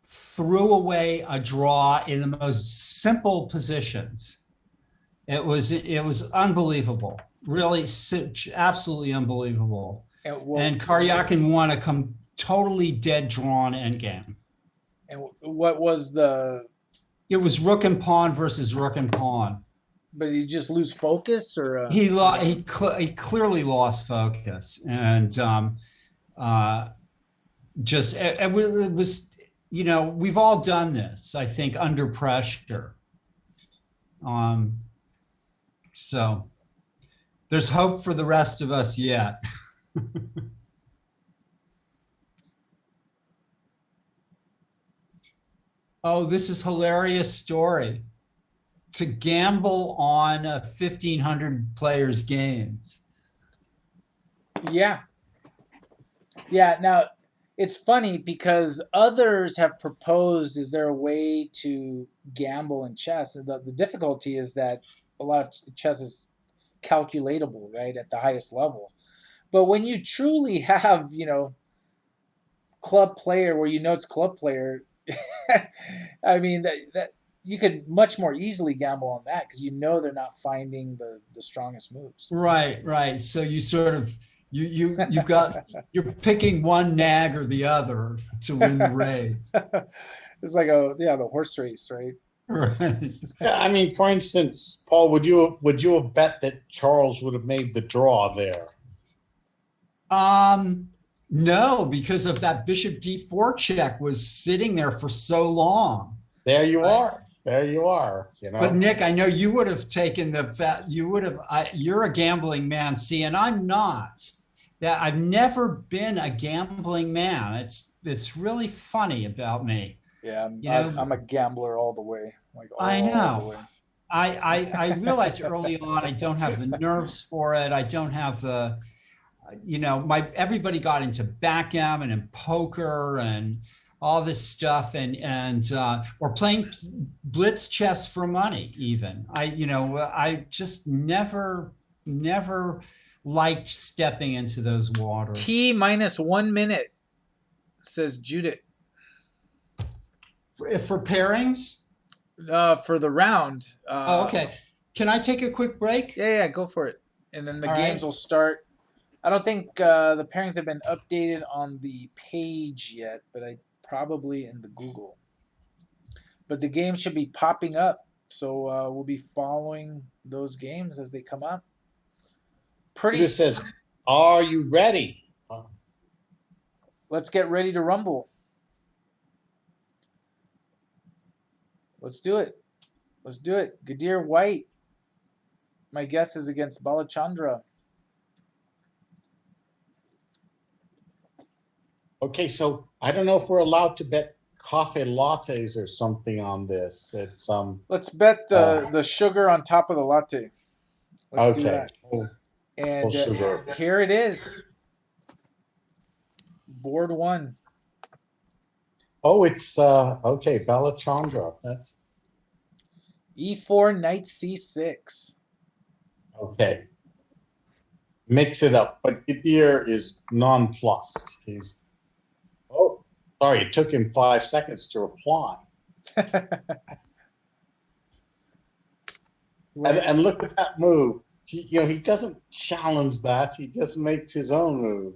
threw away a draw in the most simple positions. It was unbelievable, really, absolutely unbelievable. And Karyakin won a totally dead drawn endgame. And what was the? It was rook and pawn versus rook and pawn. But did he just lose focus, or He clearly lost focus, and just it was we've all done this, I think, under pressure. So there's hope for the rest of us yet. Oh, this is hilarious story. To gamble on a 1,500 players games. Yeah. Now, it's funny because others have proposed, is there a way to gamble in chess? The difficulty is that a lot of chess is calculatable, right, at the highest level. But when you truly have, club player where it's club player, I mean, that you could much more easily gamble on that because they're not finding the strongest moves. Right. So you sort of you're picking one nag or the other to win the race. It's like the horse race, right? Right. Yeah, I mean, for instance, Paul, would you have bet that Charles would have made the draw there? No, because of that bishop d4 check was sitting there for so long. There you are. There you are. But Nick, I know you would have taken you're a gambling man. See, and I'm not. That I've never been a gambling man. It's really funny about me. Yeah, I'm a gambler all the way. Like I all know. the way. I realized early on I don't have the nerves for it. I don't have the, everybody got into backgammon and poker and all this stuff and or playing blitz chess for money even. I just never liked stepping into those waters. T minus 1 minute, says Judith. For pairings? For the round. Okay. Can I take a quick break? Yeah, go for it. And then the All games right. will start. I don't think the pairings have been updated on the page yet, but probably in the Google. But the games should be popping up, so we'll be following those games as they come up. It says, "Are you ready?" Let's get ready to rumble. Let's do it. Gadir White. My guess is against Balachandra. Okay, so I don't know if we're allowed to bet coffee lattes or something on this. It's Let's bet the sugar on top of the latte. Let's do that. And here it is. Board 1. Oh, it's okay, Balachandra. That's E4, knight C6. okay. Mix it up, but Gadir is nonplussed. Sorry, it took him 5 seconds to reply. And look at that move. He doesn't challenge that. He just makes his own move.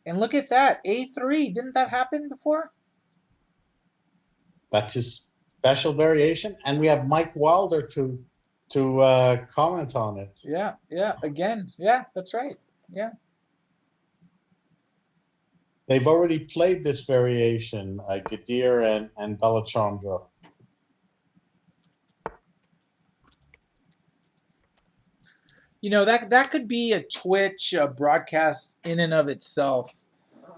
And look at that, A3. Didn't that happen before? That's his special variation. And we have Mike Wilder to comment on it. Yeah, yeah. Again, yeah, that's right. Yeah. They've already played this variation, Gadir and Balachandra. You know, that could be a Twitch broadcast in and of itself.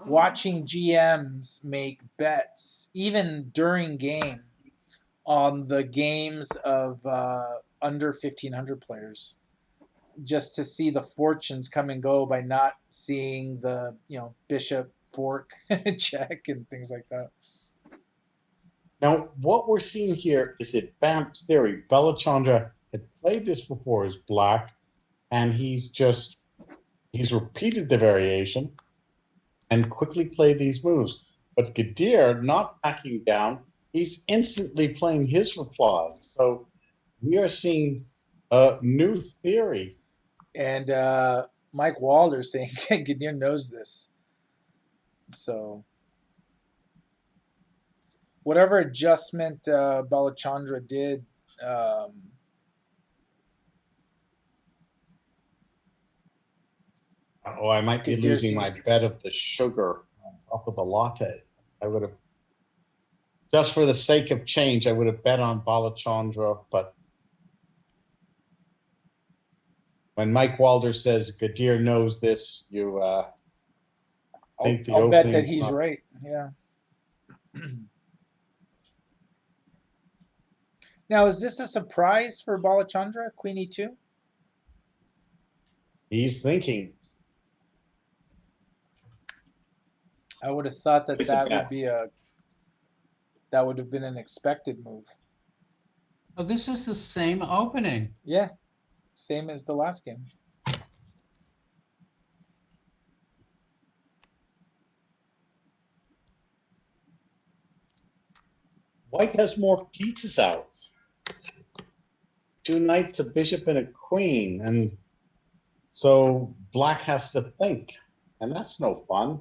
Watching GMs make bets even during game on the games of under 1,500 players, just to see the fortunes come and go by not seeing the bishop fork check and things like that. Now, what we're seeing here is advanced theory. Balachandra had played this before as black, and he's repeated the variation and quickly played these moves. But Gadir, not backing down, he's instantly playing his reply. So we are seeing a new theory. And Mike Walder saying Gadir knows this. So whatever adjustment Balachandra did, I might be Gadir losing my seems- bet of the sugar on top of the latte. I would have, just for the sake of change, I would have bet on Balachandra, but when Mike Walder says Gadir knows this, I'll bet that he's right. Yeah. Now, is this a surprise for Balachandra, Queen E2? He's thinking. I would have thought that It's a that would have been an expected move. Oh, this is the same opening. Yeah, same as the last game. White has more pieces out. 2 knights, a bishop, and a queen. And so black has to think. And that's no fun.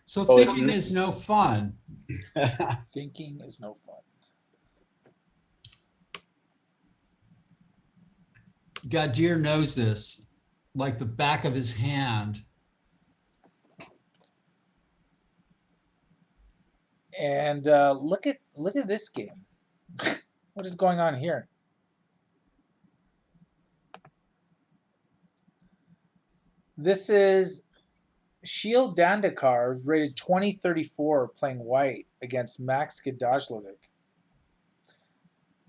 So Oh, thinking is no fun. Thinking is no fun. Gadir knows this like the back of his hand. And look at this game. What is going on here? This is Shield Dandekar, rated 2034, playing white against Max Gadajlovic.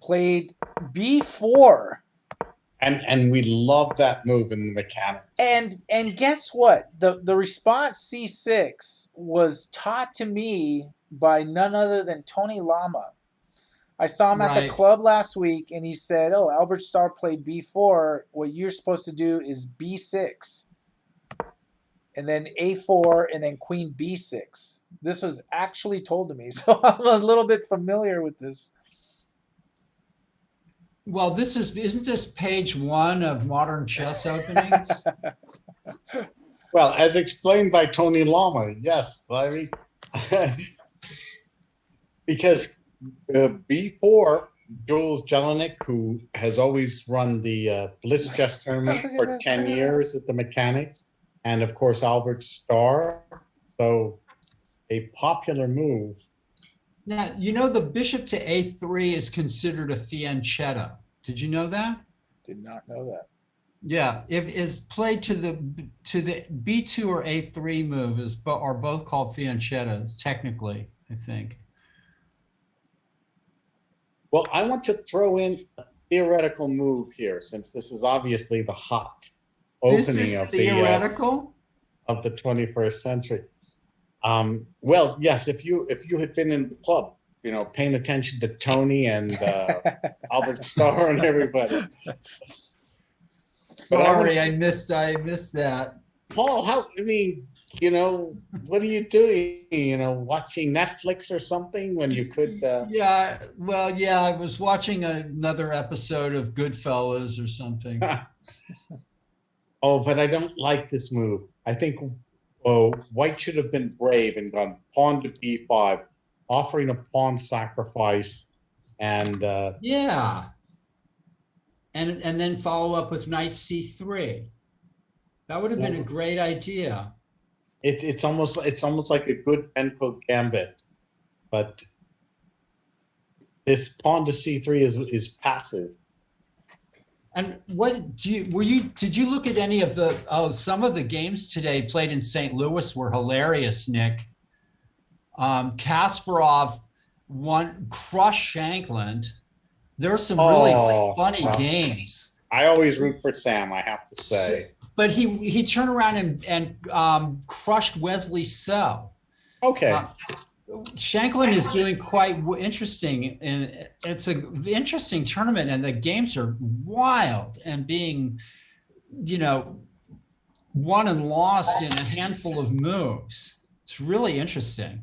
Played B4. And we love that move in the mechanics. And guess what? The response C6 was taught to me by none other than Tony Lama. I saw him at the club last week, and he said, "Oh, Albert Starr played B4. What you're supposed to do is B6, and then A4, and then Queen B6." This was actually told to me, so I'm a little bit familiar with this. Well, isn't this page 1 of Modern Chess Openings? Well, as explained by Tony Lama, yes. I mean, because B4, Jules Jelinek, who has always run the Blitz Chess Tournament for 10 years at the Mechanics, and of course Albert Starr, so a popular move. Now, you know the bishop to A3 is considered a fiancetta. Did you know that? Did not know that. Yeah, if is played to the B2 or A3 move are both called fianchettas, technically, I think. Well, I want to throw in a theoretical move here, since this is obviously the hot opening of theoretical of the 21st century. Well, yes, if you had been in the club, paying attention to Tony and Albert Starr and everybody. Sorry, I missed that. Paul, how, I mean, what are you doing? Watching Netflix or something when you could, Yeah, well, yeah, I was watching another episode of Goodfellas or something. oh, but I don't like this move. I think White should have been brave and gone pawn to b5, offering a pawn sacrifice, and Yeah, and then follow up with knight c3. That would have been a great idea. it's almost like a good Benko gambit, but this pawn to c3 is passive. And what did you look at any of some of the games today played in St. Louis were hilarious, Nick. Kasparov crushed Shankland. There are some really funny games. I always root for Sam, I have to say. But he turned around and crushed Wesley So. Okay. Shankland is doing quite interesting, and it's an interesting tournament, and the games are wild and being, won and lost in a handful of moves. It's really interesting.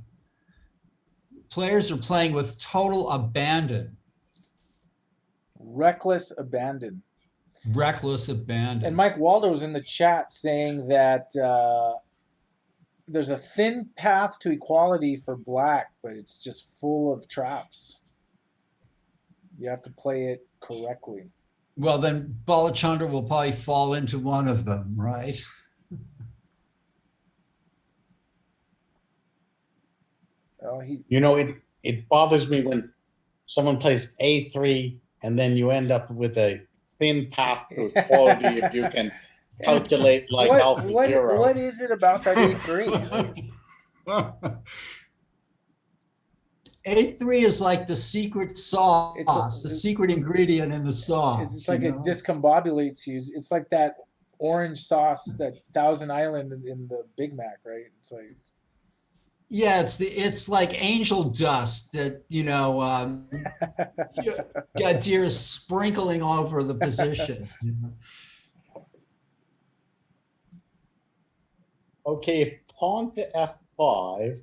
Players are playing with total abandon. Reckless abandon. Reckless abandon. And Mike Waldo was in the chat saying that there's a thin path to equality for black, but it's just full of traps. You have to play it correctly. Well, then Balachandra will probably fall into one of them, right? Well, it bothers me when someone plays a3 and then you end up with a thin path to equality if you can calculate like alpha zero. What is it about that A3? A3 is like the secret sauce, the secret ingredient in the sauce. It's like it discombobulates you. It's like that orange sauce, that Thousand Island in the Big Mac, right? It's like, yeah, it's like angel dust that Gadir is sprinkling over the position. Okay, if pawn to f5,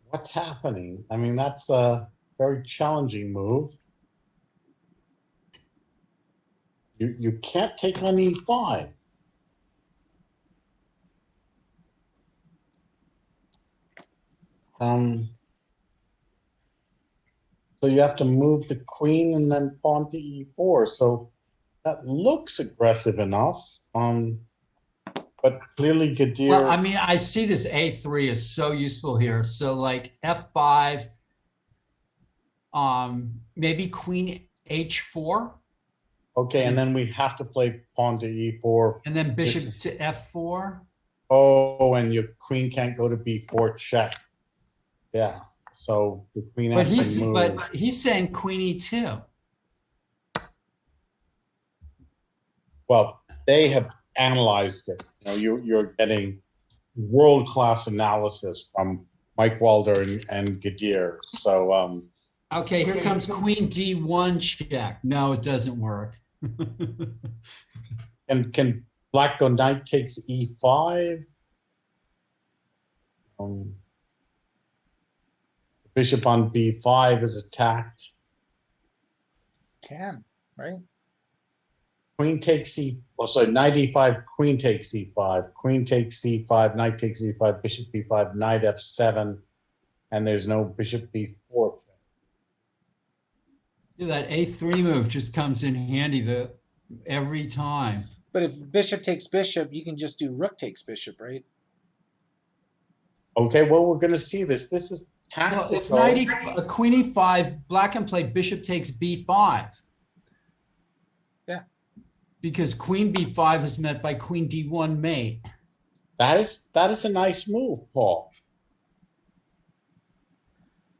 what's happening? I mean, that's a very challenging move. You can't take on e5. So you have to move the queen and then pawn to e4. So that looks aggressive enough. But clearly Gadir. Well, I mean, I see this A3 is so useful here. So like F5, maybe queen H4. Okay, and then we have to play pawn to E4. And then bishop to F4. Oh, and your queen can't go to B4 check. Yeah, so the queen has to move. But he's saying queen E2. Well, they have analyzed it. You're getting world-class analysis from Mike Walder and Gadir. So okay, here comes queen D1 check. No, it doesn't work. and can black go knight takes E5? Bishop on B5 is attacked. Can, right? Queen takes E. Well, so knight E5, queen takes E5, queen takes C5, knight takes E5, bishop B5, knight F7, and there's no bishop B4. That A3 move just comes in handy every time. But if bishop takes bishop, you can just do rook takes bishop, right? Okay, well, we're going to see this. This is tactical. Well, if queen E5, black can play bishop takes B5. Yeah. Because queen B5 is met by queen D1 mate. That is a nice move, Paul.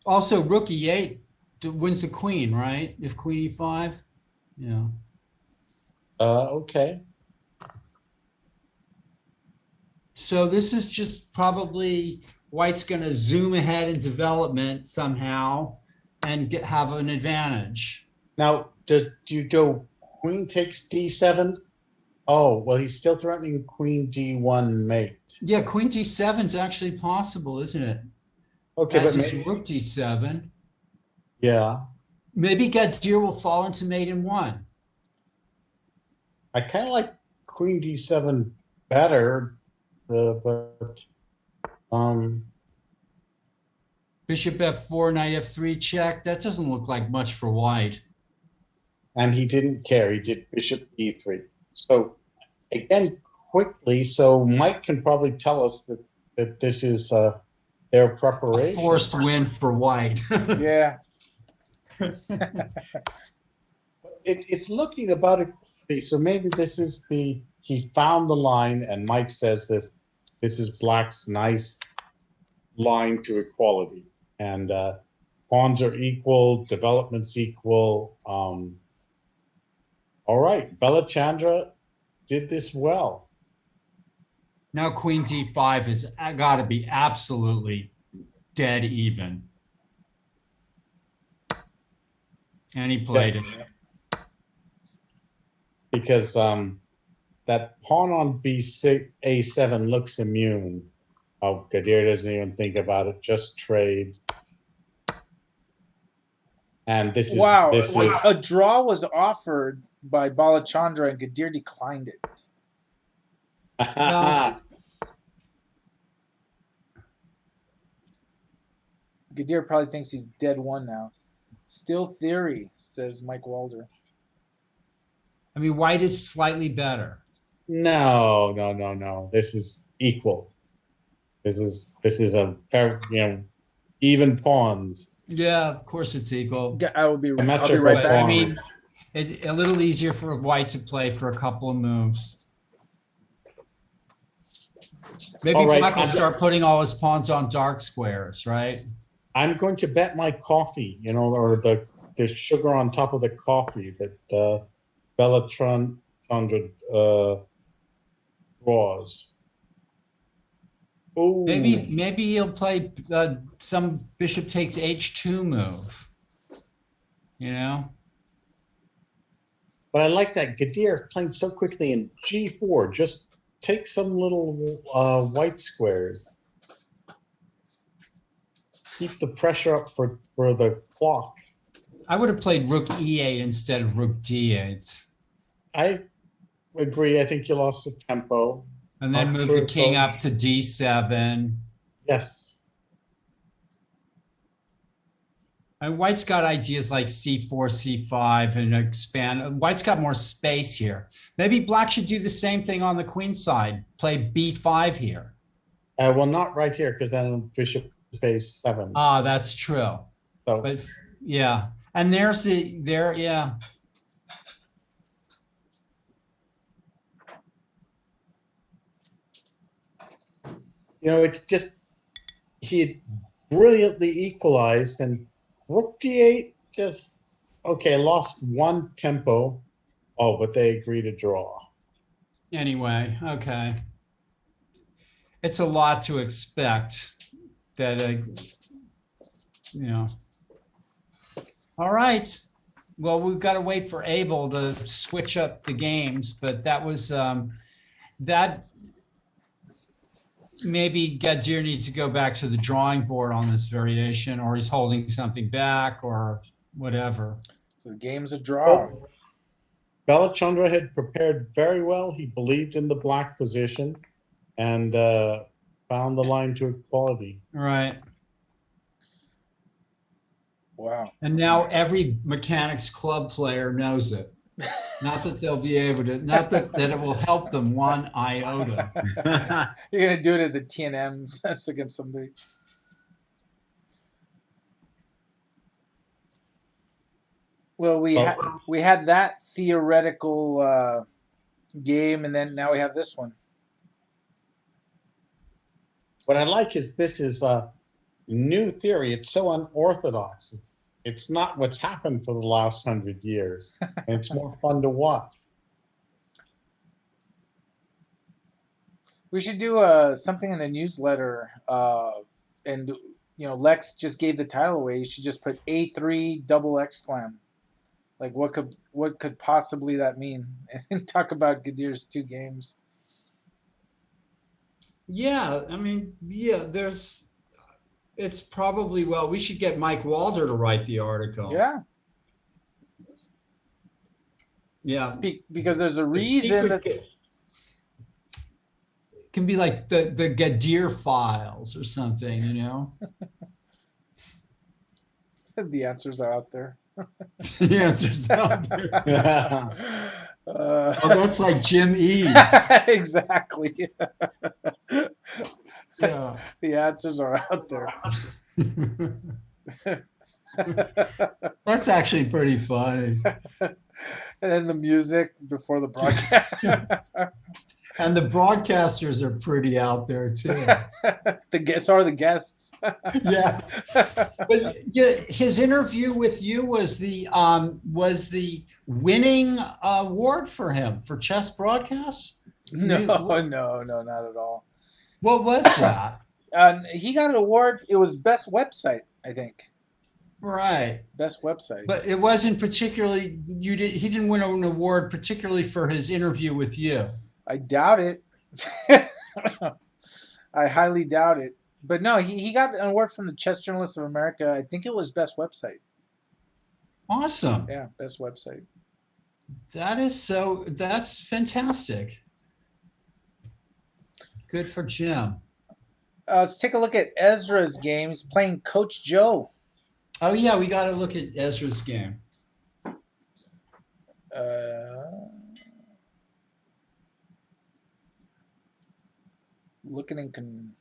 Also, rook E8 wins the queen, right? If queen E5, yeah. Okay. So this is just probably white's going to zoom ahead in development somehow and have an advantage. Now, do you go queen takes D7 Oh, well, he's still threatening queen d1 mate. Yeah, queen d7 is actually possible, isn't it? Okay, As but is maybe, rook d7. yeah. Maybe Gadir will fall into mate in one. I kind of like queen d7 better, but Bishop f4, knight f3 check. That doesn't look like much for white. and he didn't care. He did bishop e3. So again, quickly, so Mike can probably tell us that this is their A preparation. forced win for white. Yeah. It's looking about it. So maybe this is he found the line, and Mike says this is Black's nice line to equality, and pawns are equal, development's equal. All right, Belachandra did this well. Now queen d5 has got to be absolutely dead even. And he played it. Because that pawn on b6, a7 looks immune. Oh, Gadir doesn't even think about it, just trades. And this is Wow. this Wait, is a draw was offered by Balachandra and Gadir declined it. Well, Gadir probably thinks he's dead one now. Still theory, says Mike Walder. I mean, white is slightly better. no. This is equal. This is a fair, even pawns. Yeah, of course it's equal. I'll be right Symmetrical back. I mean, pawns. it's a little easier for white to play for a couple of moves. Maybe All right, Black will start putting all his pawns on dark squares, right? I'm going to bet my coffee, or the sugar on top of the coffee that Bellatron draws. Ooh. Maybe he'll play some bishop takes h2 move. But I like that Gadir playing so quickly in g4. Just take some little white squares. Keep the pressure up for the clock. I would have played rook e8 instead of rook d8. I agree. I think you lost the tempo. And then move the king up to d7. Yes. And white's got ideas like c4, c5, and expand. White's got more space here. Maybe black should do the same thing on the queen side. Play b5 here. Well, not right here, because then bishop a7. Ah, that's true. So, But yeah. And yeah. it's just he had brilliantly equalized, and rook d8 just lost one tempo. Oh, but they agree to draw. Anyway, okay. It's a lot to expect that, All right. Well, we've got to wait for Abel to switch up the games, but that was that. Maybe Gadir needs to go back to the drawing board on this variation, or he's holding something back, or whatever. So the game's a draw. Balachandra had prepared very well. He believed in the black position and found the line to equality. Right. Wow. And now every mechanics club player knows it. Not that they'll be able to, not that it will help them one iota. You're going to do it at the TNMs against somebody. Well, we had that theoretical game, and then now we have this one. What I like is this is a new theory. It's so unorthodox. It's not what's happened for the last 100 years. And it's more fun to watch. We should do something in the newsletter, and Lex just gave the title away. You should just put A3 double exclam. Like what could possibly that mean? And talk about Gadir's 2 games. Yeah, I mean, yeah, it's probably, well, we should get Mike Walder to write the article. Yeah, Yeah. because there's a The reason secret that can be like the Gadir files or something, you know? the answers are out there. The answer's out there. Uh, Oh, that's like Jim E. exactly. Yeah. The answers are out there. That's actually pretty funny. And then the music before the broadcast. And the broadcasters are pretty out there too. The guests are the guests. Yeah. But yeah, his interview with you was the winning award for him for chess broadcasts. No, no, not at all. What was that? He got an award. It was best website, I think. Right. Best website. But it wasn't particularly he didn't win an award particularly for his interview with you. I doubt it. I highly doubt it. But no, he got an award from the Chess Journalists of America. I think it was best website. Awesome. Yeah, best website. That's fantastic. Good for Jim. Let's take a look at Ezra's games playing Coach Joe. Oh yeah, we got to look at Ezra's game. Looking in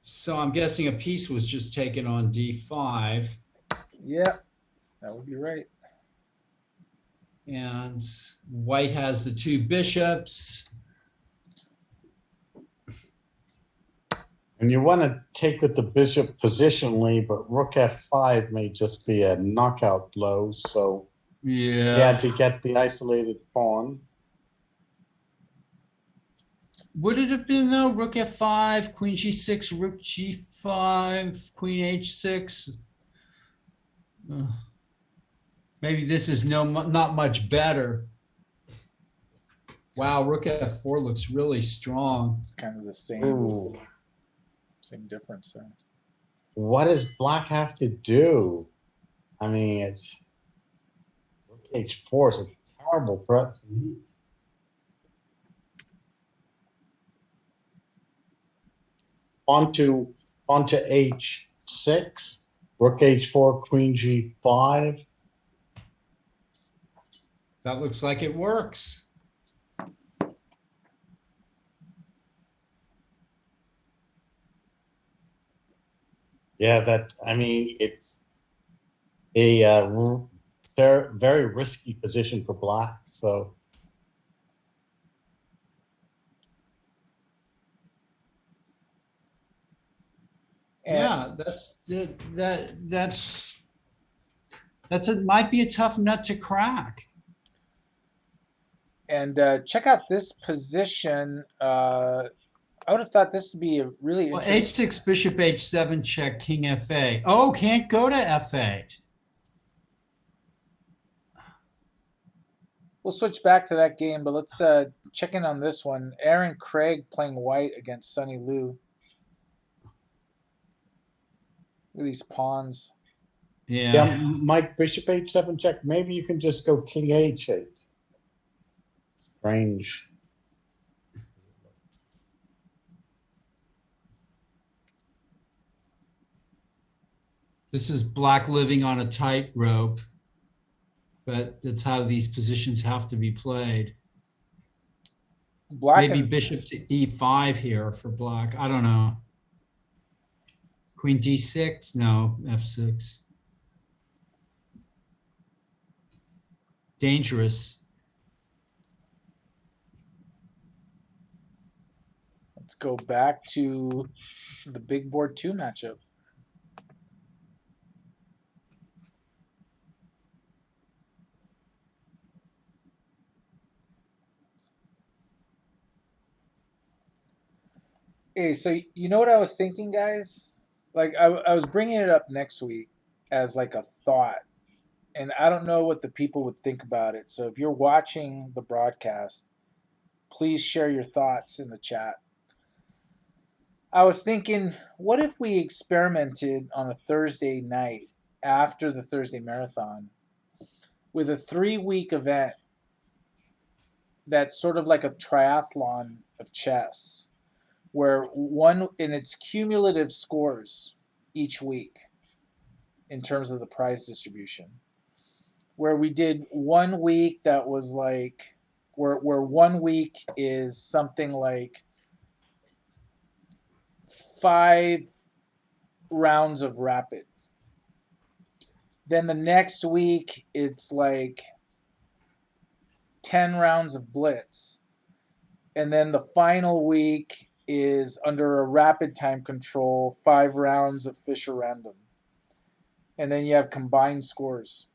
So I'm guessing a piece was just taken on D5. yeah, that would be right. And white has the 2 bishops. And you want to take with the bishop positionally, but rook f5 may just be a knockout blow. So Yeah. you had to get the isolated pawn. Would it have been though? Rook f5, queen g6, rook g5, queen h6. Maybe this is not much better. Wow, rook f4 looks really strong. It's kind of the same. Ooh. Same difference there. What does black have to do? I mean, it's rook h4 is a terrible prep. Onto h6, rook h4, queen g5. That looks like it works. Yeah, I mean, it's a very risky position for black. So Yeah, might be a tough nut to crack. And check out this position. I would have thought this would be a really Well, interesting. h6, bishop h7, check, king f8. Oh, can't go to f8. We'll switch back to that game, but let's check in on this one. Aaron Craig playing white against Sonny Liu. Look at these pawns. yeah, Mike, bishop h7 check. Maybe you can just go king h8. Strange. This is black living on a tightrope, but that's how these positions have to be played. Black Maybe and bishop to e5 here for black. I don't know. Queen d6? No, f6. Dangerous. let's go back to the big board 2 matchup. Hey, so you know what I was thinking, guys? like I was bringing it up next week as like a thought, and I don't know what the people would think about it. So if you're watching the broadcast, please share your thoughts in the chat. I was thinking, what if we experimented on a Thursday night after the Thursday marathon with a 3-week event that's sort of like a triathlon of chess, where one in its cumulative scores each week in terms of the prize distribution, where we did 1 week that was like where 1 week is something like 5 rounds of rapid. Then the next week it's like 10 rounds of blitz. And then the final week is under a rapid time control, 5 rounds of Fisher random. And then you have combined scores.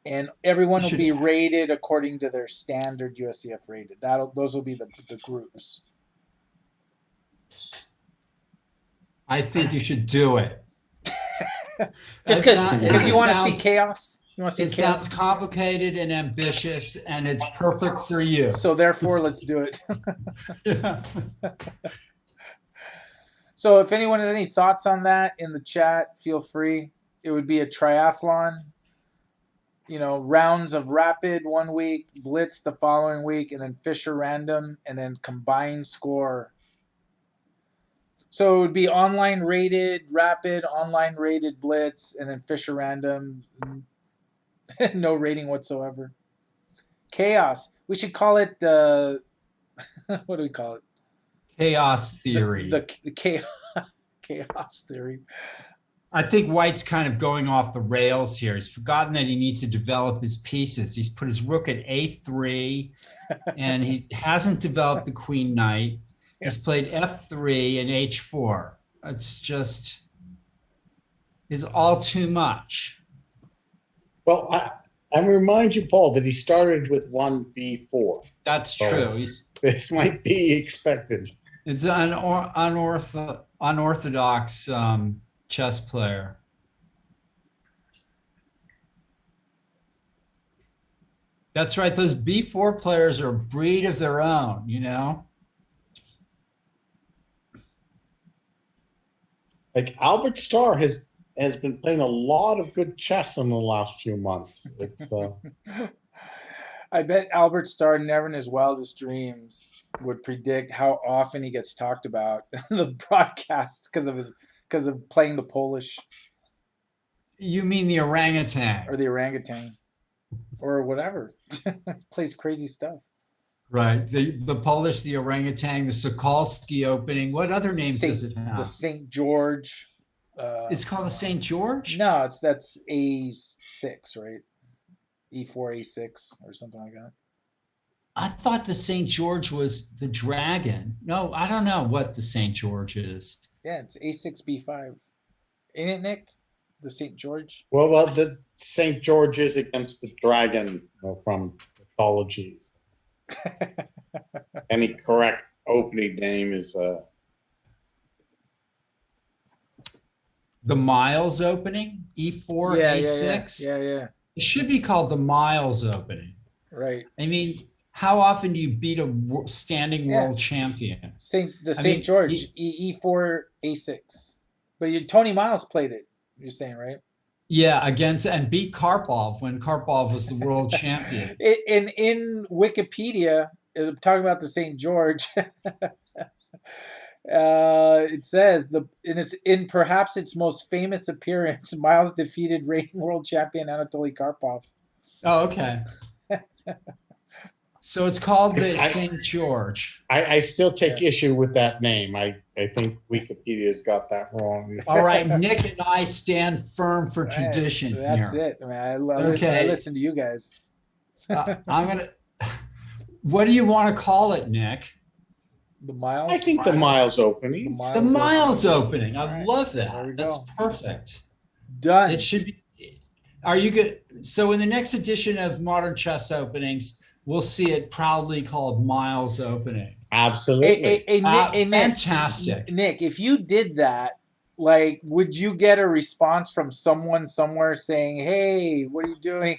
And everyone will be rated according to their standard USCF rated. Those will be the groups. I think you should do it. Just because you want to see chaos? You want to see it chaos? Sounds complicated and ambitious, and it's perfect for you. So therefore, let's do it. Yeah. So if anyone has any thoughts on that in the chat, feel free. It would be a triathlon. Rounds of rapid 1 week, blitz the following week, and then Fisher random, and then combined score. So it would be online rated rapid, online rated blitz, and then Fisher random. No rating whatsoever. Chaos. We should call it the what do we call it? Chaos theory. The chaos theory. I think White's kind of going off the rails here. He's forgotten that he needs to develop his pieces. He's put his rook at A3, and he hasn't developed the queen knight. Yes. He's played F3 and H4. It's just is all too much. Well, I remind you, Paul, that he started with 1B4. That's true. So this might be expected. It's an unorthodox chess player. That's right. Those B4 players are a breed of their own, Like Albert Starr has been playing a lot of good chess in the last few months. It's I bet Albert Starr never in his wildest dreams would predict how often he gets talked about in the broadcasts because of playing the Polish. You mean the orangutan? Or the orangutan. Or whatever. Plays crazy stuff. Right. The Polish, the orangutan, the Sokolsky opening. What other names does it have? The St. George. It's called the St. George? No, that's A6, right? E4, A6 or something like that. I thought the St. George was the dragon. No, I don't know what the St. George is. Yeah, it's A6, B5. Ain't it, Nick? The St. George? Well, the St. George is against the dragon from mythology. Any correct opening name is the Miles opening, E4, A6. Yeah. It should be called the Miles opening. Right. I mean, how often do you beat a standing world champion? St. George, E4, A6. But Tony Miles played it, you're saying, right? Yeah, and beat Karpov when Karpov was the world champion. In Wikipedia, talking about the St. George, it says in perhaps its most famous appearance, Miles defeated reigning world champion Anatoly Karpov. Oh, okay. So it's called the St. George. I still take issue with that name. I think Wikipedia's got that wrong. All right, Nick and I stand firm for tradition. That's here. It. I mean, I listen to you guys. What do you want to call it, Nick? The Miles? I think the Miles opening. The Miles opening. I love that. That's perfect. Done. It should be. Are you good? So in the next edition of Modern Chess Openings, we'll see it proudly called Miles Opening. Absolutely. Fantastic. Fantastic. Nick, if you did that, Like, would you get a response from someone somewhere saying, "Hey, what are you doing?"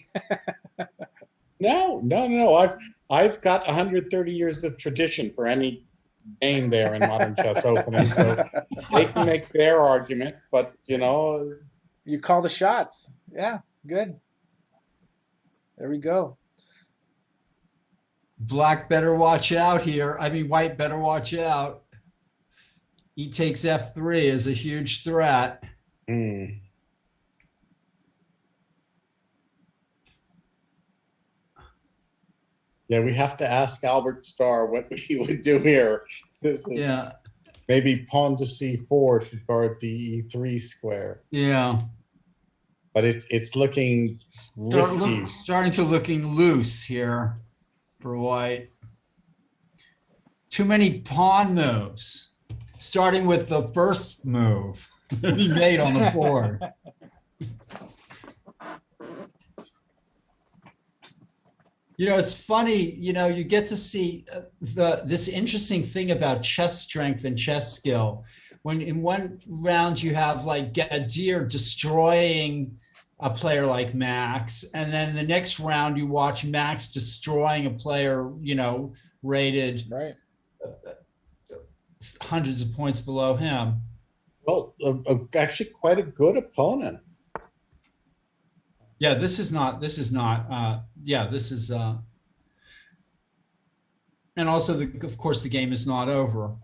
No. I've got 130 years of tradition for any game there in modern chess opening, so they can make their argument. But You call the shots. Yeah, good. There we go. Black better watch out here. I mean, white better watch out. E takes F3 is a huge threat. hmm. Yeah, we have to ask Albert Starr what he would do here. This is Yeah, maybe pawn to c4 to guard the e3 square, yeah. but it's looking risky. Starting to looking loose here for white. Too many pawn moves, starting with the first move that he made on the board. It's funny, you get to see this interesting thing about chess strength and chess skill. When in one round you have like Gadir destroying a player like Max, and then the next round you watch Max destroying a player, rated Right. hundreds of points below him. Well, actually quite a good opponent. Yeah, this is, and also of course the game is not over.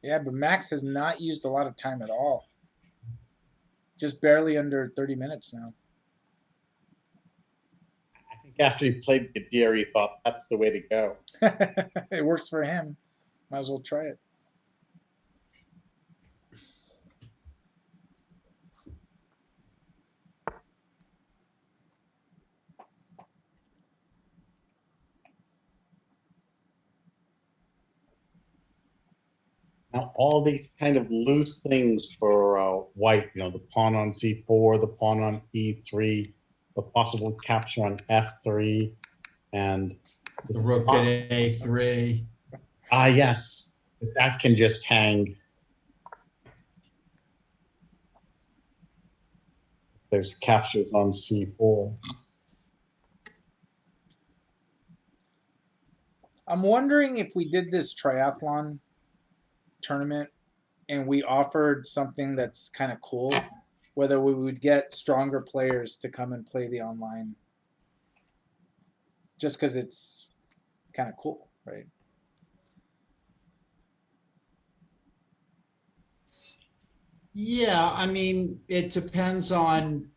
Yeah, but Max has not used a lot of time at all. Just barely under 30 minutes now. I think after he played Gadir, he thought that's the way to go. It works for him. Might as well try it. Now, all these kind of loose things for white, the pawn on c4, the pawn on e3, the possible capture on f3, and The rook at a3. Yes, that can just hang. There's captures on c4. I'm wondering if we did this triathlon tournament and we offered something that's kind of cool, whether we would get stronger players to come and play the online, just because it's kind of cool, right? Yeah, I mean, it depends on.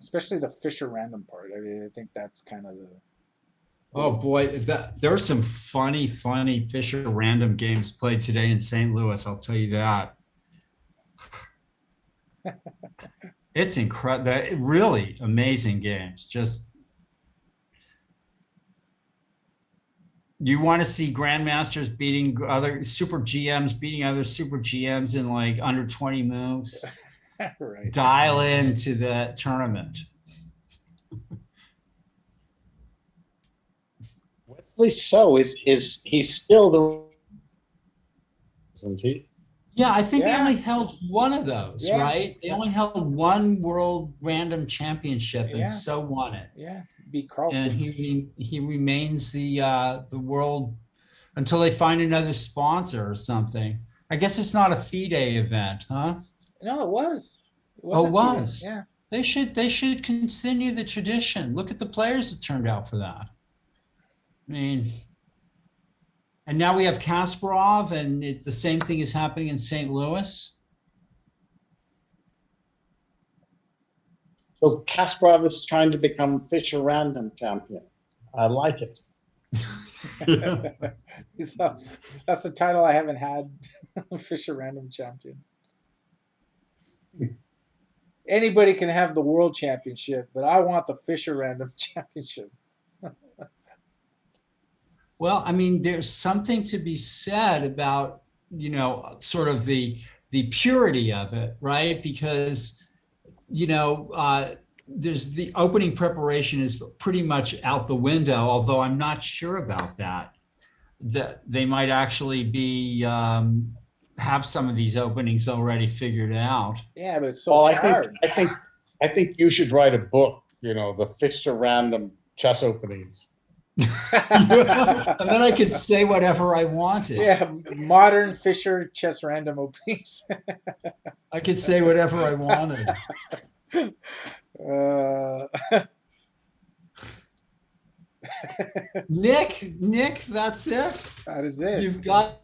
Especially the Fisher random part. I mean, I think that's kind of the. Oh boy, there's some funny Fisher random games played today in St. Louis. I'll tell you that. It's incredible. Really amazing games. Just you want to see grandmasters beating other super GMs, beating other super GMs in like under 20 moves. Right. Dial into the tournament. Wesley So is he still the, isn't he? Yeah, I think they Yeah. only held one of those, Yeah. right? They only held one world random championship and Yeah. so won it. Yeah, beat And Carlson. he remains the world until they find another sponsor or something. I guess it's not a FIDE event, huh? No, it was. It Oh, it a was. Yeah. They should continue the tradition. Look at the players that turned out for that. I mean, and now we have Kasparov, and it's the same thing is happening in St. Louis. So Kasparov is trying to become Fisher random champion. I like it. So that's the title I haven't had. Fisher random champion. Anybody can have the world championship, but I want the Fisher random championship. Well, I mean, there's something to be said about, sort of the purity of it, right? Because, there's the opening preparation is pretty much out the window, although I'm not sure about that. That they might actually be have some of these openings already figured out. Yeah, but it's so Well, hard. I think you should write a book. You know, the Fisher random chess openings. And then I could say whatever I wanted. Yeah, modern Fisher chess random openings. I could say whatever I wanted. uh, Nick, that's it. that is it. You've got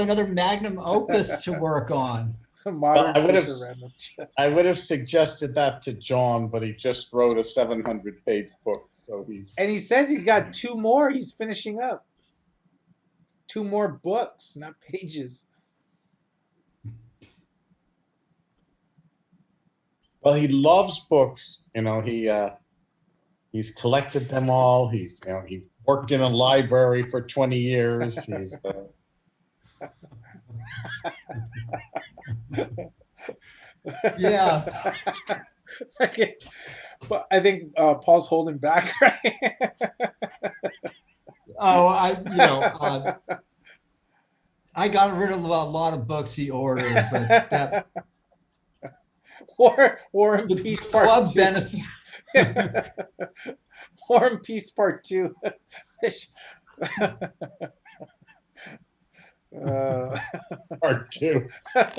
another magnum opus to work on. Modern Well, Fisher random chess. I would have suggested that to John, but he just wrote a 700-page book, so he's. And he says he's got 2 more he's finishing up. 2 more books, not pages. Well, he loves books. You know, he's collected them all. He worked in a library for 20 years. He's Yeah. Okay. But I think Paul's holding back, right? Oh, I got rid of a lot of books he ordered, but that War and the Peace club Part 2. benefit. War and Peace Part 2. part two. Try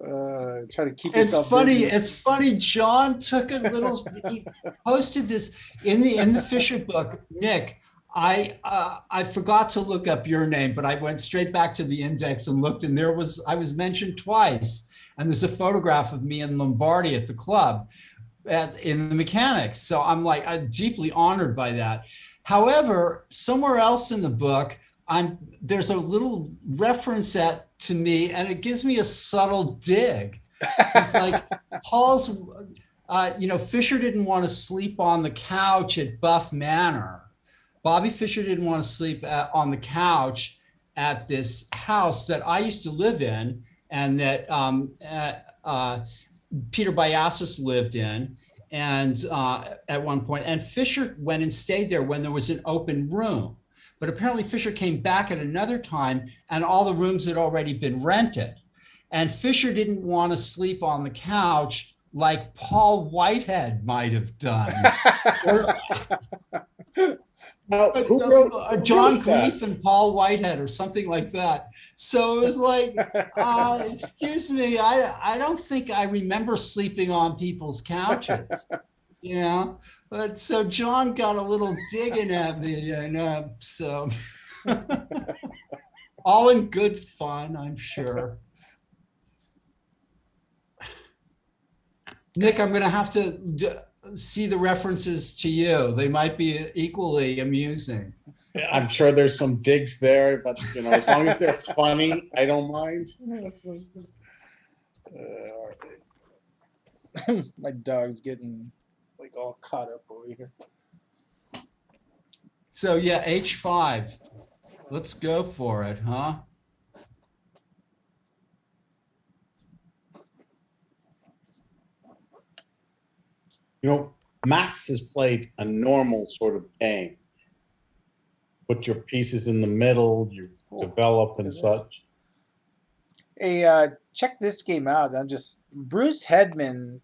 to keep It's yourself funny. busy. It's funny. John took a little. He posted this in the Fisher book. Nick, I forgot to look up your name, but I went straight back to the index and looked, and I was mentioned twice, and there's a photograph of me in Lombardy at the club, in the mechanics. So I'm deeply honored by that. However, somewhere else in the book, there's a little reference to me, and it gives me a subtle dig. It's like Paul's, Fisher didn't want to sleep on the couch at Buff Manor. Bobby Fischer didn't want to sleep on the couch at this house that I used to live in, and that Peter Biasis lived in, and at one point, and Fisher went and stayed there when there was an open room. But apparently Fisher came back at another time and all the rooms had already been rented. And Fisher didn't want to sleep on the couch like Paul Whitehead might have done. Now, who wrote John that? Cleef and Paul Whitehead or something like that. So it was like, excuse me, I don't think I remember sleeping on people's couches, But so John got a little digging at me, so all in good fun, I'm sure. Nick, I'm going to have to see the references to you. They might be equally amusing. I'm sure there's some digs there, but as long as they're funny, I don't mind. All right. My dog's getting all caught up over here. So yeah, H5. Let's go for it, huh? Max has played a normal sort of game. Put your pieces in the middle, you develop and such. Hey, check this game out. Bruce Hedman,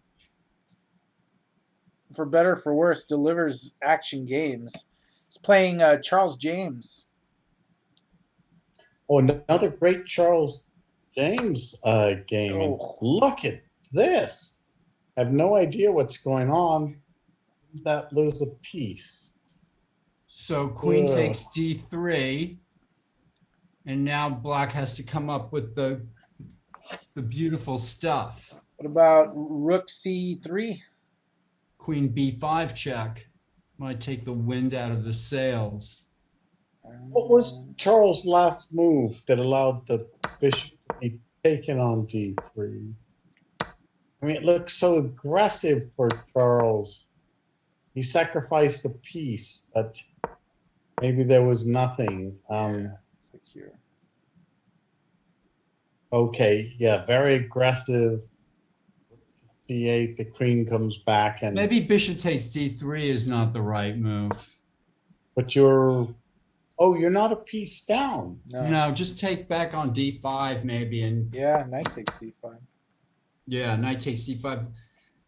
for better or for worse, delivers action games. He's playing Charles James. Oh, another great Charles James game. And look at this. I have no idea what's going on. That lose a piece. So queen takes d3, and now black has to come up with the beautiful stuff. What about rook c3? Queen b5 check. Might take the wind out of the sails. What was Charles' last move that allowed the bishop to be taken on d3? I mean, it looks so aggressive for Charles. He sacrificed a piece, but maybe there was nothing. It's like here. Okay, yeah, very aggressive. C8, the queen comes back, and Maybe bishop takes d3 is not the right move. but you're Oh, you're not a piece down. No. No, just take back on d5 maybe, and Yeah, knight takes d5. yeah, knight takes d5.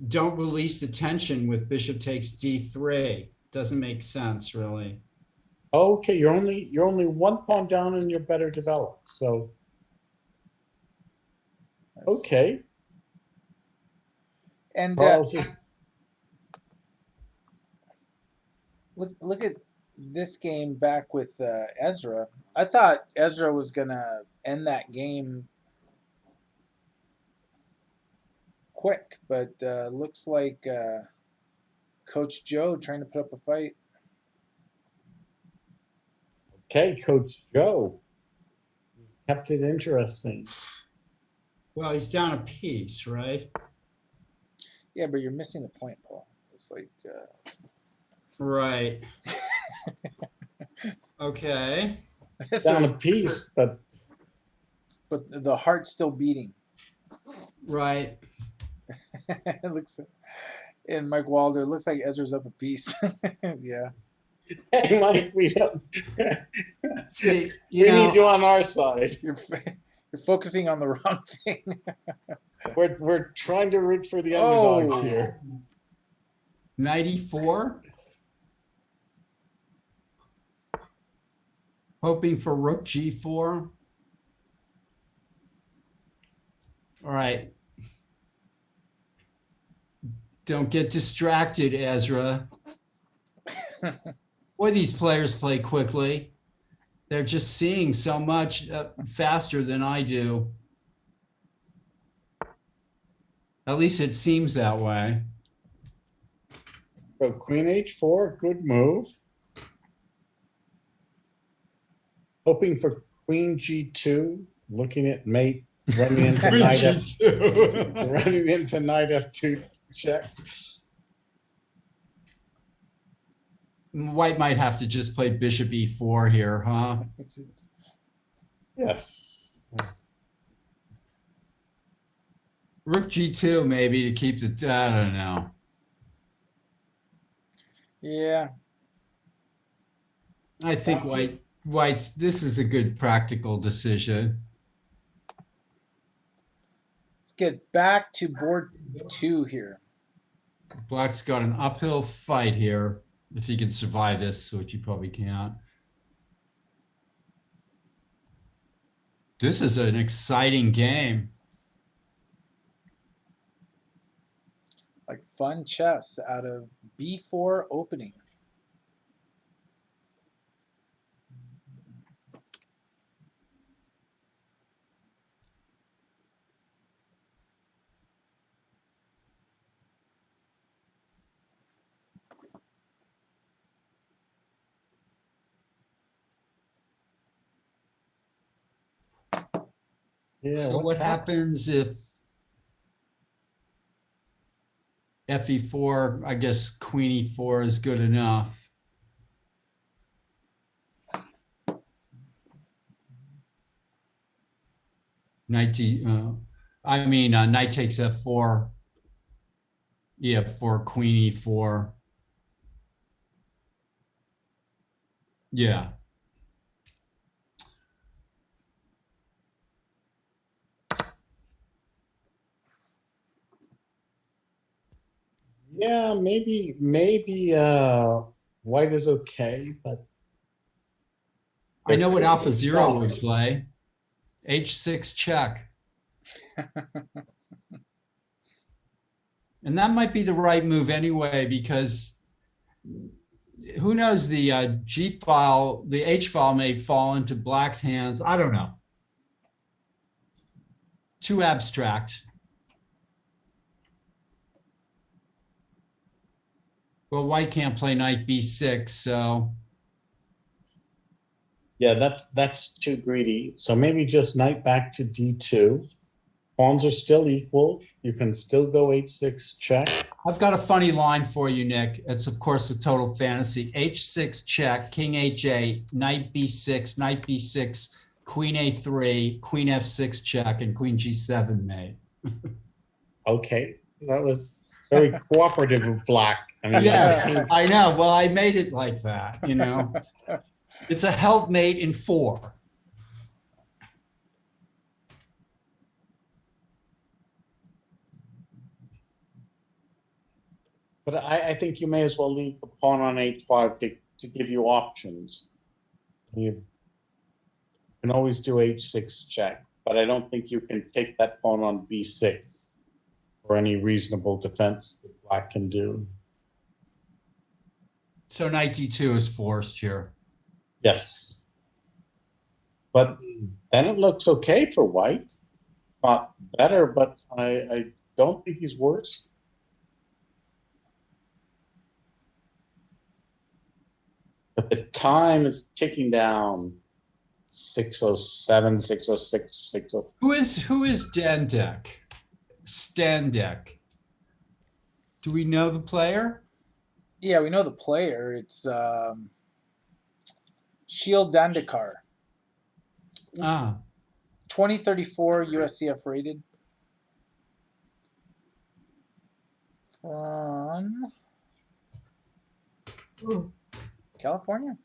Don't release the tension with bishop takes d3. Doesn't make sense, really. Okay, you're only one pawn down and you're better developed. So okay. And Charles is look at this game back with Ezra. I thought Ezra was gonna end that game quick, but looks like Coach Joe trying to put up a fight. okay, Coach Joe. Kept it interesting. Well, he's down a piece, right? Yeah, but you're missing the point, Paul. It's like Right. Okay. Down a piece, but the heart's still beating. Right. It looks, and Mike Walder, it looks like Ezra's up a piece. Yeah. hey, Mike, we don't. See, we need you on our side. You're focusing on the wrong thing. We're trying to root for the underdog Oh. here. 94. Hoping for rook g4. All right. Don't get distracted, Ezra. Boy, these players play quickly. They're just seeing so much faster than I do. At least it seems that way. So Queen H4, good move. Hoping for Queen G2, looking at mate, running into knight F2, running into knight F2 check. White might have to just play bishop e4 here, huh? Yes. Rook g2 maybe to keep the, I don't know. Yeah. I think White's, this is a good practical decision. Let's get back to board 2 here. Black's got an uphill fight here if he can survive this, which he probably can't. This is an exciting game. Like fun chess out of B4 opening. Yeah. So what happens if FE4, I guess Queen E4 is good enough. Knight takes F4. Yeah, for Queen E4. Yeah. Yeah, maybe white is okay, but I know what Alpha Zero would play. H6 check. And that might be the right move anyway, because who knows, the G file, the H file may fall into Black's hands. I don't know. Too abstract. Well, White can't play knight B6, so. yeah, that's too greedy. So maybe just knight back to D2. Pawns are still equal. You can still go H6 check. I've got a funny line for you, Nick. It's, of course, a total fantasy. H6 check, King H8, Knight B6, Knight B6, Queen A3, Queen F6 check, and Queen G7 mate. Okay, that was very cooperative of Black. I mean, Yes, I know. Well, I made it like that, you know. It's a helpmate in 4. But I think you may as well leave the pawn on h5 to give you options. You can always do h6 check, but I don't think you can take that pawn on b6 for any reasonable defense that black can do. So knight d2 is forced here. Yes. But then it looks okay for white. Not better, but I don't think he's worse. But the time is ticking down. 607, 606, 60. Who is Dandek? Standek. Do we know the player? Yeah, we know the player. It's Shield Dandekar. Ah, 2034 USCF rated. From California.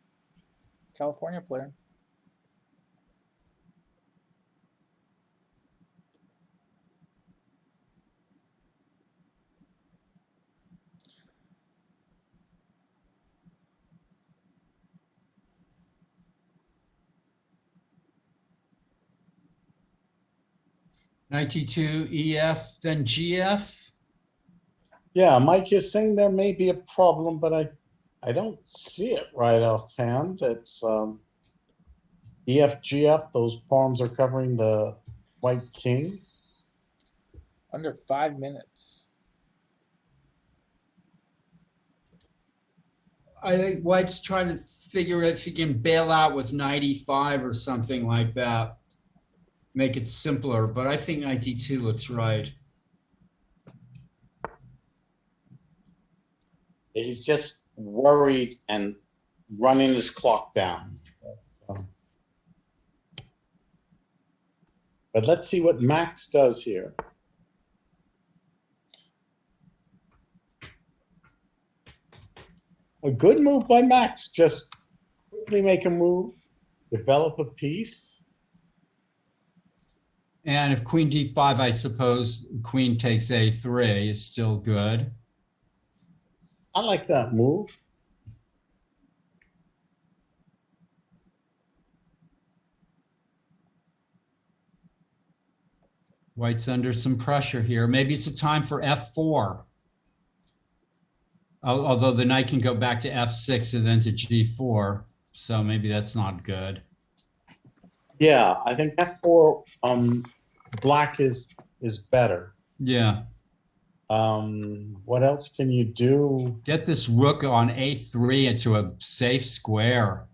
California player. knight d2, EF, then GF. Yeah, Mike is saying there may be a problem, but I don't see it right offhand. It's EFGF, those pawns are covering the white king. Under 5 minutes. I think White's trying to figure if he can bail out with 95 or something like that. Make it simpler, but I think knight d2 looks right. He's just worried and running his clock down. But let's see what Max does here. A good move by Max. Just quickly make a move, develop a piece. And if queen d5, I suppose queen takes a3 is still good. I like that move. White's under some pressure here. Maybe it's a time for f4. Although the knight can go back to f6 and then to g4. So maybe that's not good. Yeah, I think f4 black is better. Yeah. What else can you do? Get this rook on a3 into a safe square.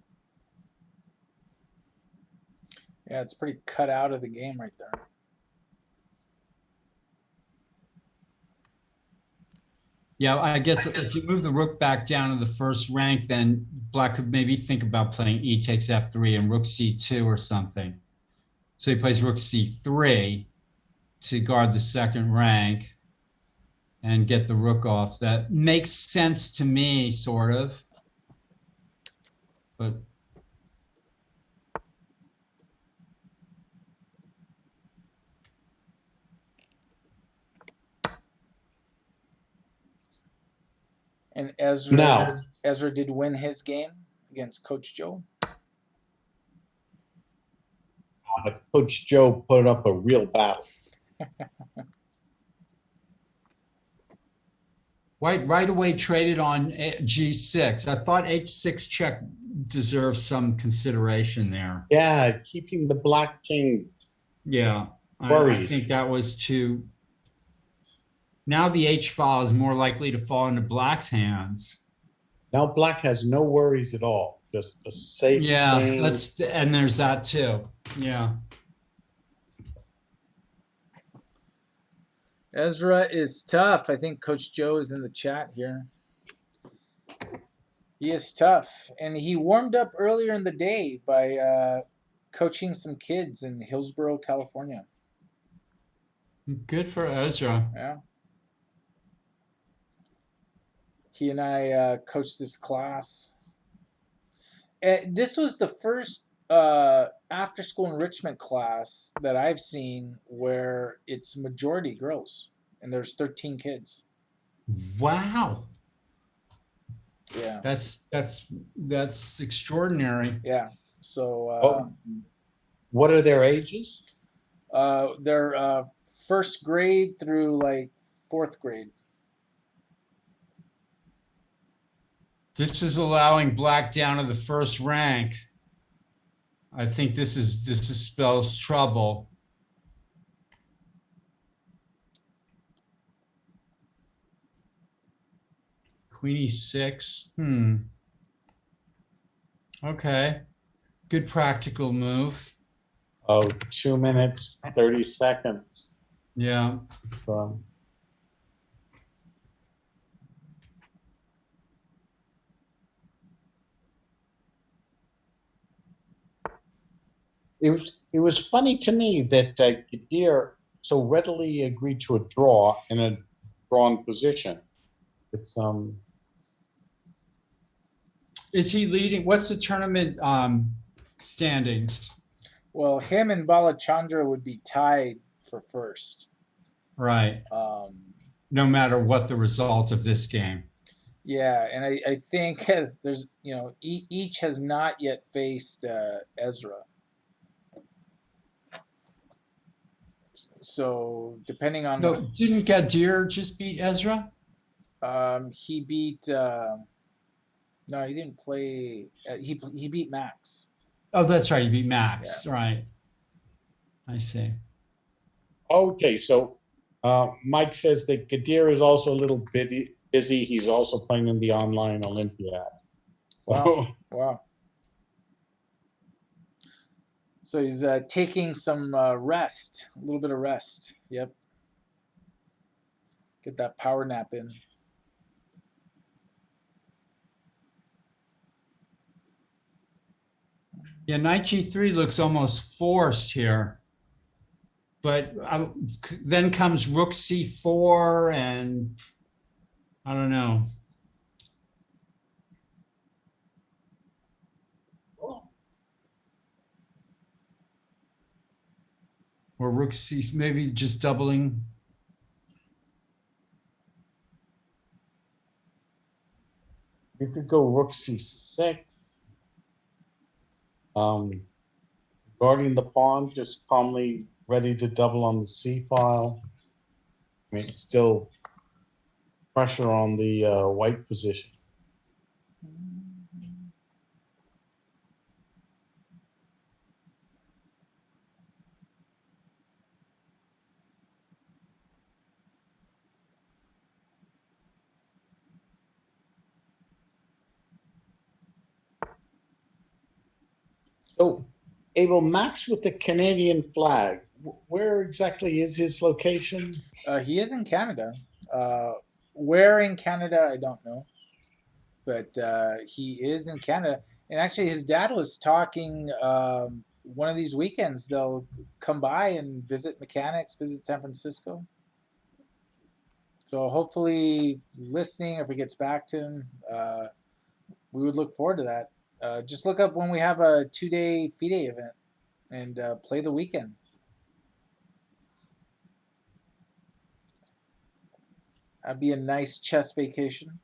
Yeah, it's pretty cut out of the game right there. Yeah, I guess if you move the rook back down to the first rank, then black could maybe think about playing e takes f3 and rook c2 or something. So he plays rook c3 to guard the second rank and get the rook off. That makes sense to me, sort of. But And Ezra did win his game against Coach Joe. But Coach Joe put up a real battle. White right away traded on g6. I thought h6 check deserves some consideration there. Yeah, keeping the black king. Yeah, I Worried. think that was too. Now the h file is more likely to fall into black's hands. Now black has no worries at all. Just a safe Yeah, king. and there's that too. Yeah. Ezra is tough. I think Coach Joe is in the chat here. He is tough. And he warmed up earlier in the day by coaching some kids in Hillsborough, California. Good for Ezra. Yeah. He and I coached this class. This was the first after school enrichment class that I've seen where it's majority girls, and there's 13 kids. Wow. Yeah, That's extraordinary. yeah. So Oh, what are their ages? they're first grade through like fourth grade. This is allowing black down to the first rank. I think this is spells trouble. Queen e6. Okay. Good practical move. Oh, 2 minutes, 30 seconds. Yeah. So, it was funny to me that Kadir so readily agreed to a draw in a drawn position. It's Is he leading? What's the tournament standings? Well, him and Balachandra would be tied for first. Right. No matter what the result of this game. Yeah, and I think there's each has not yet faced Ezra. So depending on No, didn't Gadir just beat Ezra? he beat no, he didn't play. He beat Max. Oh, that's right. He beat Max. Yeah. Right. I see. okay. So Mike says that Kadir is also a little bit busy. He's also playing in the online Olympiad. Wow. Wow. So he's taking some rest, a little bit of rest. Yep. Get that power nap in. Yeah, knight g3 looks almost forced here. But then comes rook c4, and I don't know. Or rook c, maybe just doubling. You could go rook c6. Guarding the pawn, just calmly ready to double on the c file. I mean, still pressure on the white position. So, Abel, Max with the Canadian flag, where exactly is his location? He is in Canada. Where in Canada, I don't know, but he is in Canada. And actually, his dad was talking. One of these weekends, they'll come by and visit mechanics, visit San Francisco. So hopefully, listening, if he gets back to him, we would look forward to that. Just look up when we have a 2-day FIDE event and play the weekend. That'd be a nice chess vacation.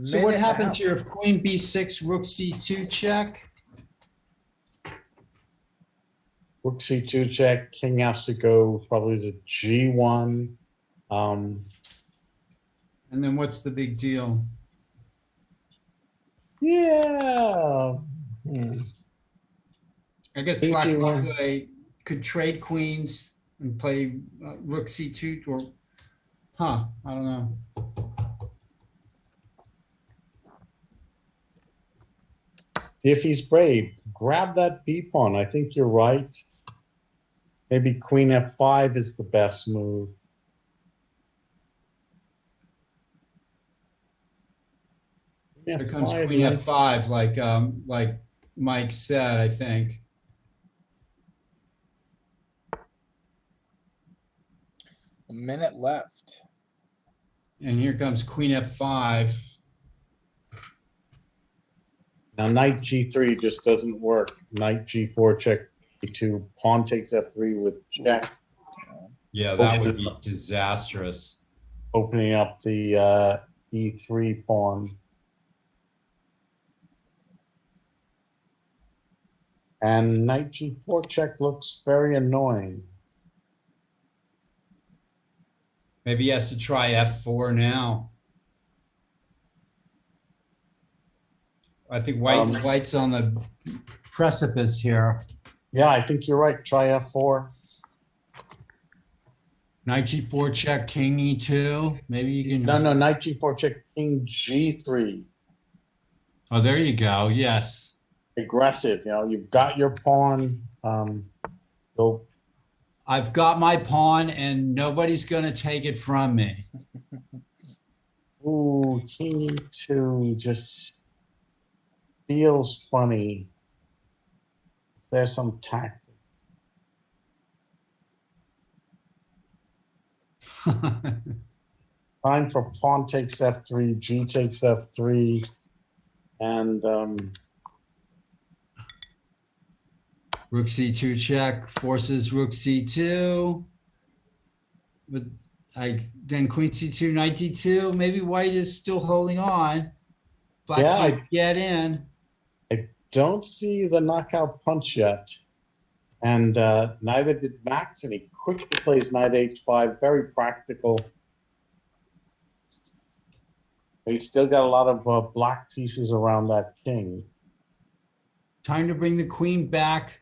So what happens here if queen b6, rook c2 check? Rook c2 check, king has to go probably to g1. And then what's the big deal? Yeah. I guess black could trade queens and play rook c2 or, I don't know. If he's brave, grab that b pawn. I think you're right. Maybe queen f5 is the best move. Here comes queen f5, like Mike said, I think. A minute left. And here comes Queen F5. Now knight G3 just doesn't work. Knight G4 check E2. Pawn takes F3 with check. Yeah, that would be disastrous. Opening up the E3 pawn. And knight G4 check looks very annoying. Maybe he has to try F4 now. I think White's on the precipice here. Yeah, I think you're right. Try F4. Knight G4 check, King E2. Maybe you can. No, knight G4 check, King G3. Oh, there you go. Yes. Aggressive. You know, you've got your pawn. Go. I've got my pawn, and nobody's going to take it from me. Ooh, King E2 just feels funny. There's some tactic. Time for pawn takes F3, G takes F3, and Rook C2 check forces Rook C2. With then Queen C2, Knight D2. Maybe White is still holding on. Black can't get in. I don't see the knockout punch yet. And neither did Max, and he quickly plays knight H5, very practical. He's still got a lot of black pieces around that king. Time to bring the queen back.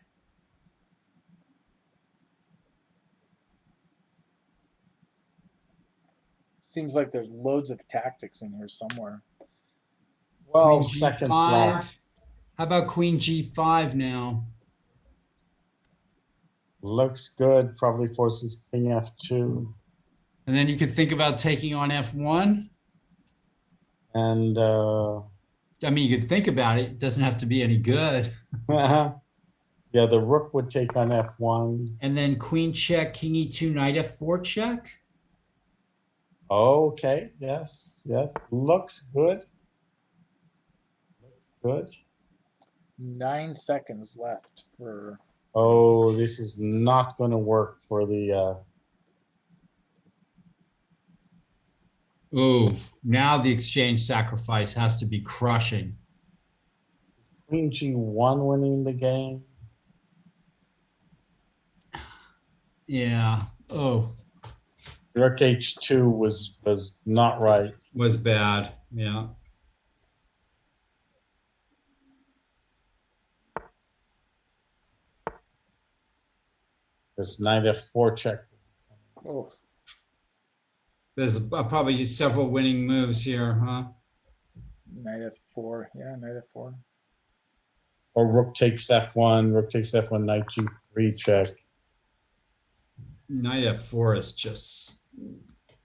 Seems like there's loads of tactics in here somewhere. Well, Queen seconds G5. left. How about Queen G5 now? Looks good. Probably forces King F2. And then you could think about taking on F1. And I mean, you could think about it. It doesn't have to be any good. yeah, the rook would take on F1. And then Queen check, King E2, Knight F4 check. Okay, yes, looks good. Looks good. 9 seconds left for. Oh, this is not going to work for the. Ooh, now the exchange sacrifice has to be crushing. Queen G1 winning the game. Yeah. Oh, Rook H2 was not right. was bad. Yeah. There's knight F4 check. Oh, There's probably several winning moves here, huh? knight F4. Yeah, knight F4. Or rook takes F1, rook takes F1, knight G3 check. Knight F4 is just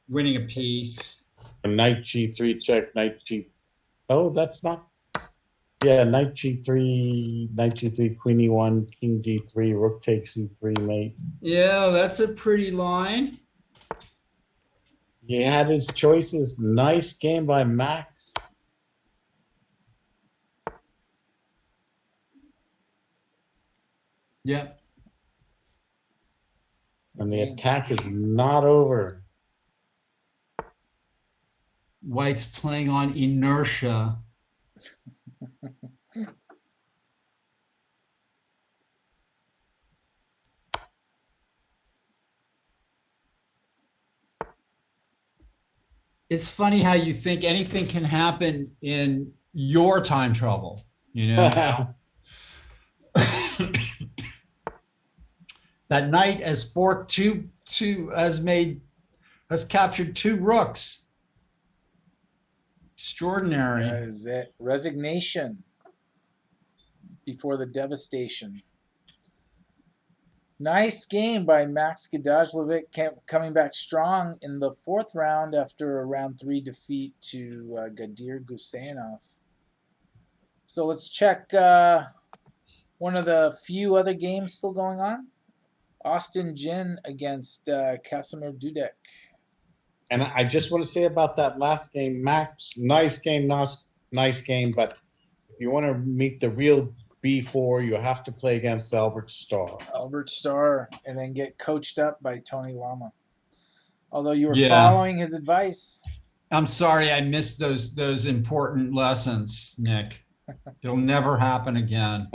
winning a piece. Knight G3 check, knight G. Oh, that's not. Yeah, knight G3, queen E1, king D3, rook takes E3, mate. Yeah, that's a pretty line. He had his choices. Nice game by Max. Yep. And the attack is not over. White's playing on inertia. It's funny how you think anything can happen in your time trouble, you know? That knight has forked has captured 2 rooks. Extraordinary. That is it. Resignation before the devastation. Nice game by Max Gadajlovic, coming back strong in the 4th round after a round 3 defeat to Gadir Gusanov. So let's check one of the few other games still going on. Austin Jin against Kasimir Dudek. And I just want to say about that last game, Max, nice game, nice game, but if you want to meet the real B4, you have to play against Albert Starr. Albert Starr, and then get coached up by Tony Lama. Although you were Yeah. following his advice. I'm sorry I missed those important lessons, Nick. It'll never happen again.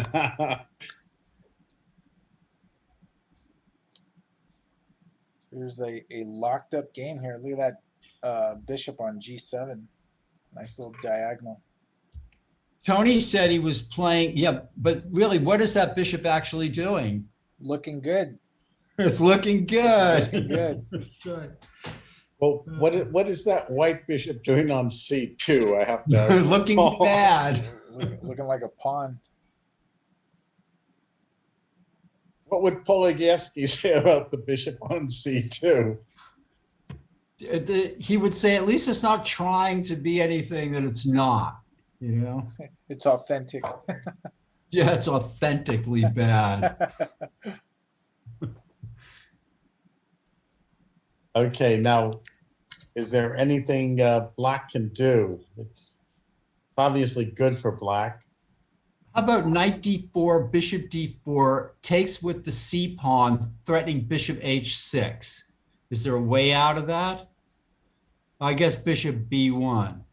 Here's a locked up game here. Look at that bishop on G7. Nice little diagonal. Tony said he was playing, yeah, but really, what is that bishop actually doing? Looking good. It's looking good. Looking good. Good. Well, what is that white bishop doing on C2? I have to Looking bad. Looking like a pawn. What would Polygievsky say about the bishop on C2? He would say, at least it's not trying to be anything that it's not, you know? It's authentic. Yeah, it's authentically bad. Okay, now, is there anything black can do? It's obviously good for black. How about knight d4, bishop d4, takes with the c pawn, threatening bishop h6? Is there a way out of that? I guess bishop b1.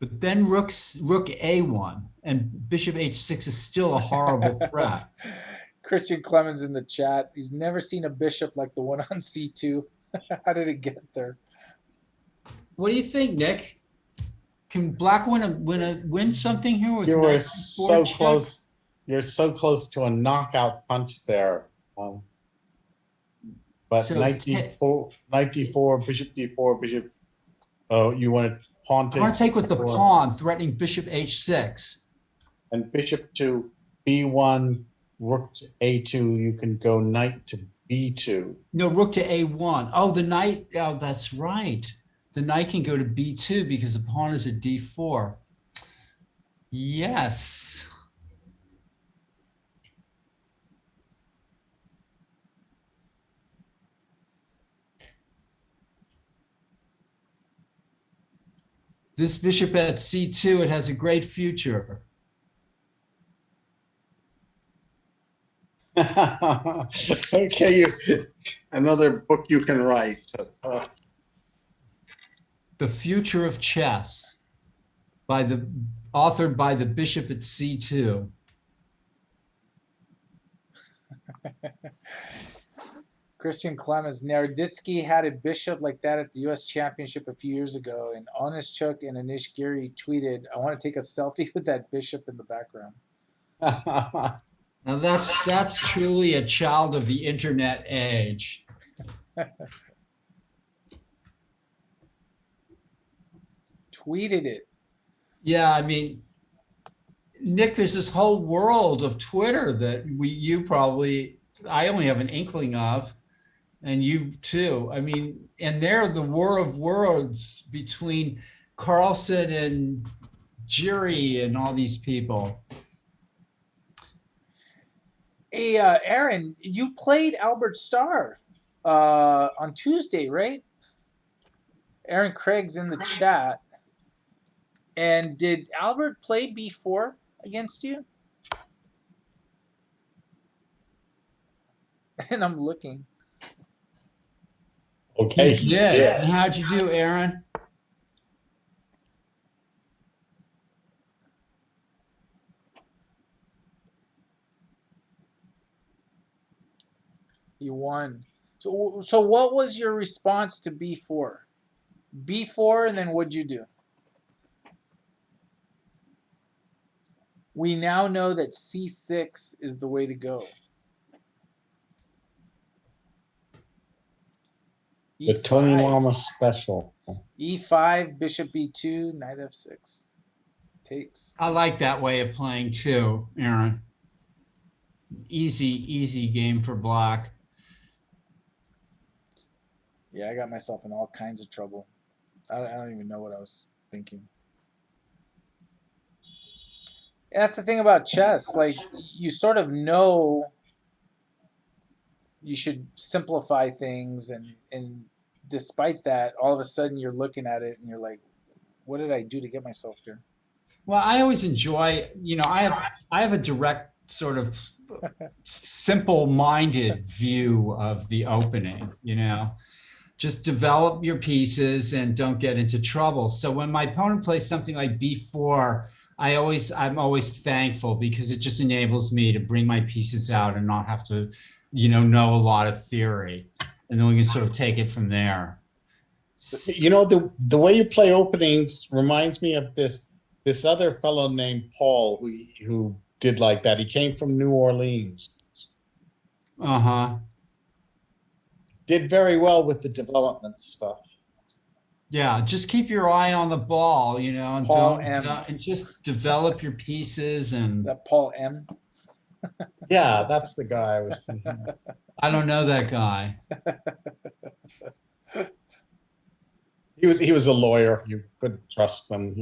But then rook a1, and bishop h6 is still a horrible threat. Christian Clemens in the chat. He's never seen a bishop like the one on C2. How did it get there? What do you think, Nick? Can black win something here? With You were knight so d4 check? close. You're so close to a knockout punch there. But So knight d4, bishop d4, bishop. Oh, you want to pawn I take? want to take with the d4, pawn, threatening bishop h6. and bishop to b1, rook to a2. You can go knight to b2. No, rook to a1. Oh, the knight. Oh, that's right. The knight can go to b2 because the pawn is at d4. Yes. This bishop at c2, it has a great future. Okay, another book you can write. The Future of Chess, authored by the bishop at c2. Christian Clemens. Naroditsky had a bishop like that at the U.S. Championship a few years ago, and Onischuk and Anish Giri tweeted, "I want to take a selfie with that bishop in the background." Now that's truly a child of the internet age. Tweeted it. Yeah, I mean, Nick, there's this whole world of Twitter that I only have an inkling of, and you too. I mean, and they're the war of words between Carlson and Giri and all these people. Hey, Aaron, you played Albert Starr on Tuesday, right? Aaron Craig's in the chat. And did Albert play b4 against you? And I'm looking. Okay. Yeah. Yeah. And how'd you do, Aaron? You won. So what was your response to b4? b4, and then what'd you do? We now know that c6 is the way to go. The Tony Lama special. e5, bishop b2, knight f6. Takes. I like that way of playing too, Aaron. Easy game for black. Yeah, I got myself in all kinds of trouble. I don't even know what I was thinking. That's the thing about chess. Like, you sort of know you should simplify things and despite that, all of a sudden you're looking at it and you're like, what did I do to get myself here? Well, I always enjoy, I have a direct sort of simple-minded view of the opening, just develop your pieces and don't get into trouble. So when my opponent plays something like B4, I'm always thankful because it just enables me to bring my pieces out and not have to, know a lot of theory. And then we can sort of take it from there. The way you play openings reminds me of this other fellow named Paul who did like that. He came from New Orleans. Uh-huh. Did very well with the development stuff. Yeah, just keep your eye on the ball, and Paul don't M. and just develop your pieces. And That Paul M. Yeah, that's the guy I was thinking of. I don't know that guy. He was a lawyer. You couldn't trust him,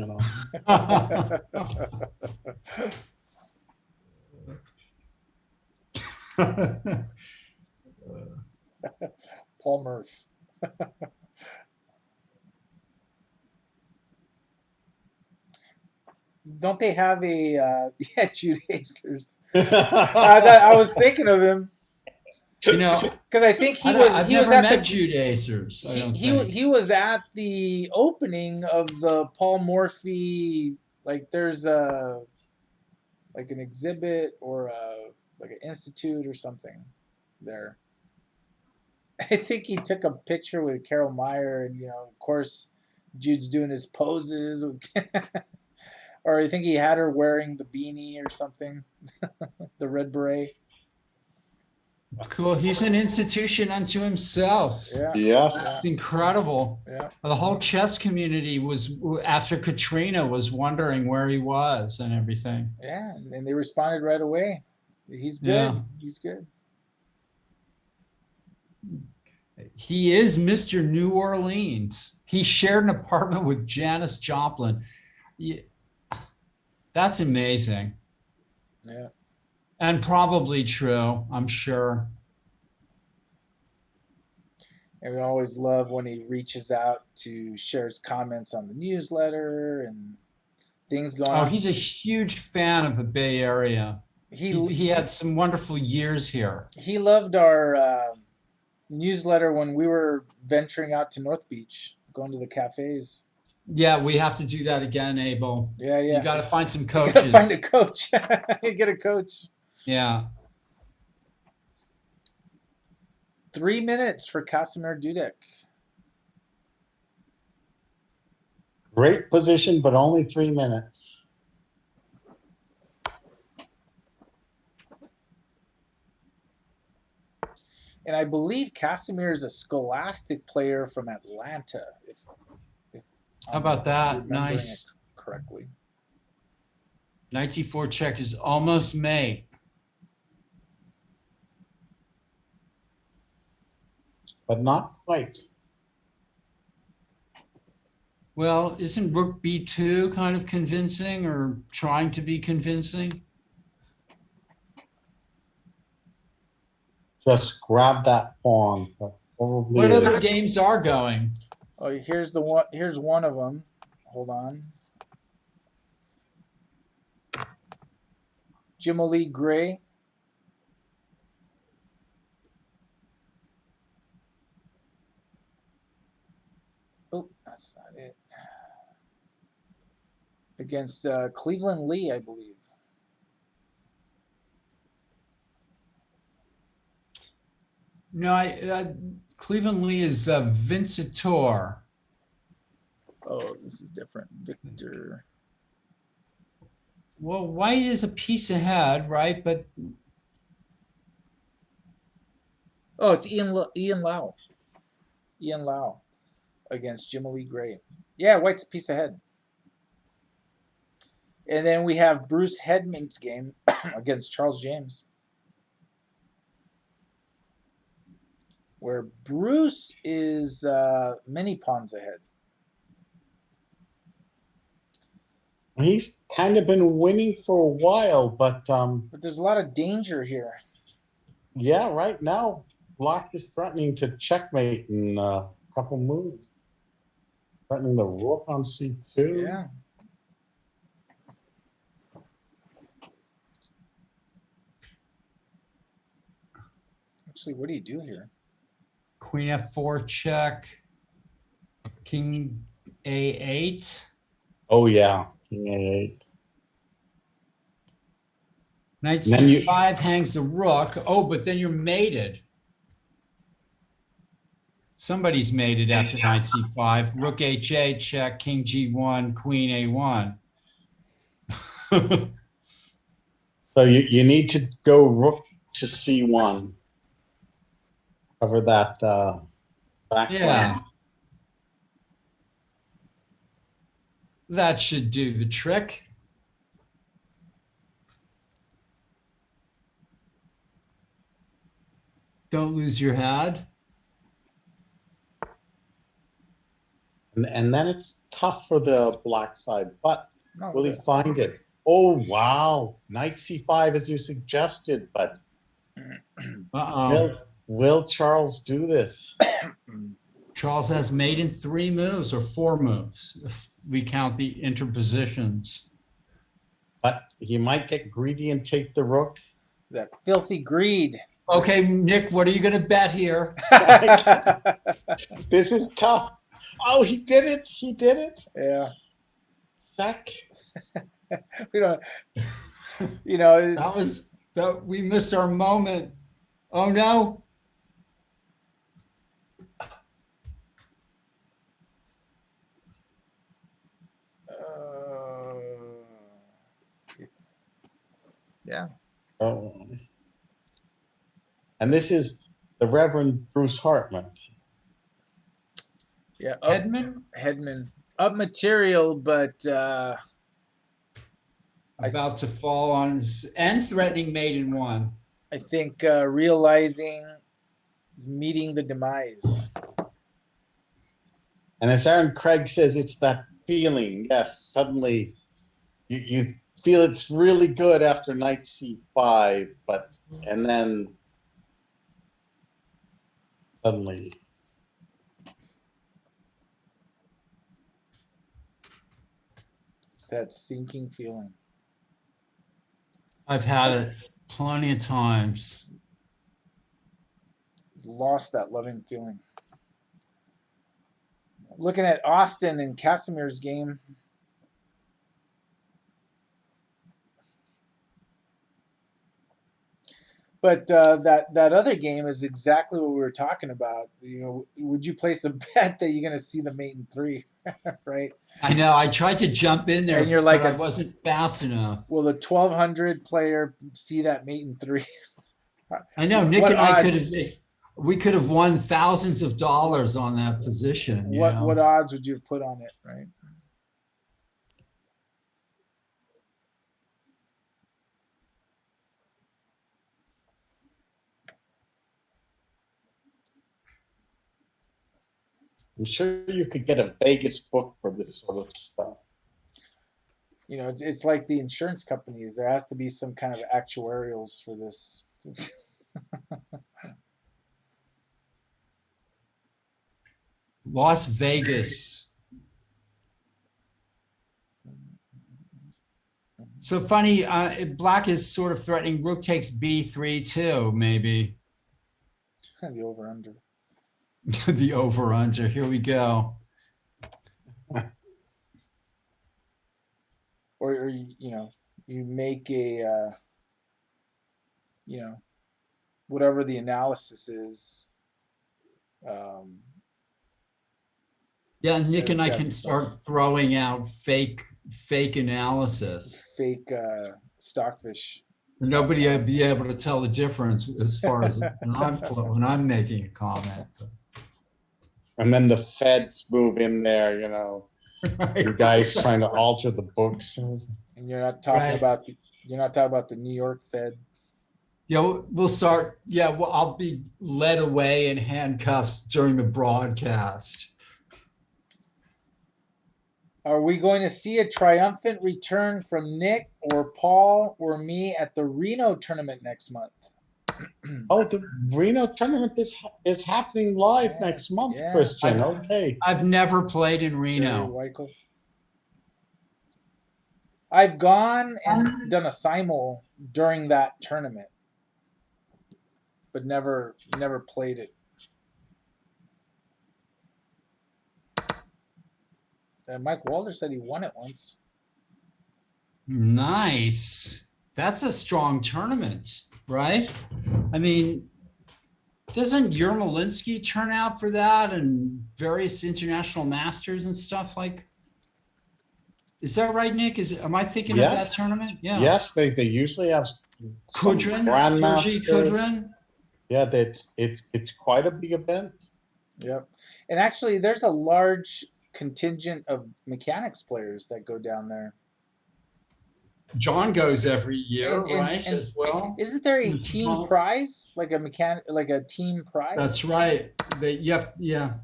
Paul Murph. Don't they have a Jude Akers? I was thinking of him because I think I've he was never at met the Jude Acers. he was at the opening of the Paul Morphy, like there's a like an exhibit or like an institute or something there. I think he took a picture with Carol Meyer, and of course Jude's doing his poses with or I think he had her wearing the beanie or something, the red beret. Cool. He's an institution unto himself. Yeah. Yes. It's incredible. Yeah. The whole chess community was, after Katrina, was wondering where he was and everything. Yeah, and they responded right away. He's good. Yeah. He's good. He is Mr. New Orleans. He shared an apartment with Janis Joplin. Yeah. That's amazing. Yeah. And probably true, I'm sure. And we always love when he reaches out to share his comments on the newsletter and things going on. He's a huge fan of the Bay Area. He had some wonderful years here. He loved our newsletter when we were venturing out to North Beach, going to the cafes. Yeah, we have to do that again, Abel. Yeah. You got to find some coaches. You got to find a coach. You get a coach. Yeah. 3 minutes for Kasimir Dudek. Great position, but only 3 minutes. And I believe Kasimir is a Scholastic player from Atlanta. How about that? Nice. It correctly. 94 check is almost made. But not quite. Well, isn't Rook B2 kind of convincing or trying to be convincing? Just grab that pawn. What other games are going? Oh, here's the one. Here's one of them. Hold on. Jimmy Gray. Oh, that's not it. Against Cleveland Lee, I believe. No, Cleveland Lee is Vincitor. Oh, this is different. Victor. Well, White is a piece ahead, right? But oh, it's Ian Lau. Ian Lau against Jimmy Lee Gray. Yeah, White's a piece ahead. And then we have Bruce Hedming's game against Charles James, where Bruce is many pawns ahead. He's kind of been winning for a while, but there's a lot of danger here. Yeah, right now Block is threatening to checkmate, and couple moves. Threatening the rook on c2. Yeah. Actually, what do you do here? Queen f4 check. King a8. Oh yeah, king a8. Knight And then you- c5 hangs the rook. Oh, but then you're mated. Somebody's mated after knight c5. Rook h8 check. King g1. Queen a1. So you need to go rook to c1. Cover that back Yeah. line. That should do the trick. Don't lose your head. And then it's tough for the black side, but No, will he find it? Oh, wow. Knight c5 as you suggested, but will Charles do this? Charles has made in 3 moves or 4 moves, if we count the interpositions. But he might get greedy and take the rook. that filthy greed. Okay, Nick, what are you going to bet here? This is tough. Oh, he did it. He did it. Yeah. Check. We don't. You know, We missed our moment. Oh no. Yeah. Oh. And this is the Reverend Bruce Hartman. Yeah. Hedman Up material, but about to fall on and threatening mate in 1. I think realizing is meeting the demise. And as Aaron Craig says, it's that feeling. Yes, suddenly you feel it's really good after knight c5, and then suddenly. That sinking feeling. I've had it plenty of times. He's lost that loving feeling. Looking at Austin and Casimir's game. But that other game is exactly what we were talking about. You know, would you place a bet that you're going to see the mate in 3, right? I know. I tried to jump in there, And you're like, but I wasn't fast enough. Will the 1200 player see that mate in 3? I know. Nick What and I odds? we could have won thousands of dollars on that position. What odds would you have put on it, right? I'm sure you could get a Vegas book for this sort of stuff. You know, it's like the insurance companies. There has to be some kind of actuarials for this. Las Vegas. So funny, black is sort of threatening rook takes b3 too, maybe. The over-under. The over-under. Here we go. Or you know, you make a, you know, whatever the analysis is. Yeah, Nick and There's I gotta can be start throwing out fake analysis. Fake stockfish. Nobody will be able to tell the difference as far as when I'm making a comment. And then the feds move in there, you know. You guys trying to alter the books. And you're not talking about the New York Fed. Yeah, we'll start. Yeah, well, I'll be led away in handcuffs during the broadcast. Are we going to see a triumphant return from Nick or Paul or me at the Reno tournament next month? Oh, the Reno tournament is happening live Yeah, next month, yeah. Christian. Okay. I've never played in Jerry Reno. Weichel. I've gone and done a simul during that tournament, but never played it. Mike Walter said he won it once. Nice. That's a strong tournament, right? I mean, doesn't Yermolinsky turn out for that and various international masters and stuff like? Is that right, Nick? Am I thinking of that Yes. tournament? Yeah. Yes, they usually have some Kudrin, grandmasters. Kudrin. Yeah, it's quite a big event. Yep. And actually, there's a large contingent of mechanics players that go down there. John goes every year, And- right? and as well. Isn't there a Mhm. team prize, like a team prize? That's right. You have, yeah.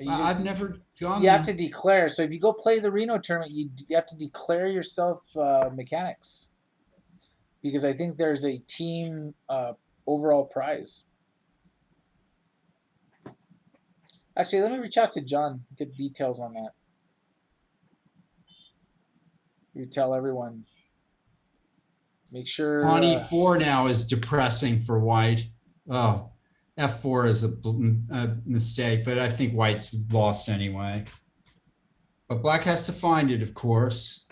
I've never gone. You have to declare. So if you go play the Reno tournament, you have to declare yourself mechanics, because I think there's a team overall prize. Actually, let me reach out to John, get details on that. You tell everyone. Make sure. Pawnee 4 now is depressing for White. Oh, F4 is a mistake, but I think White's lost anyway. But Black has to find it, of course.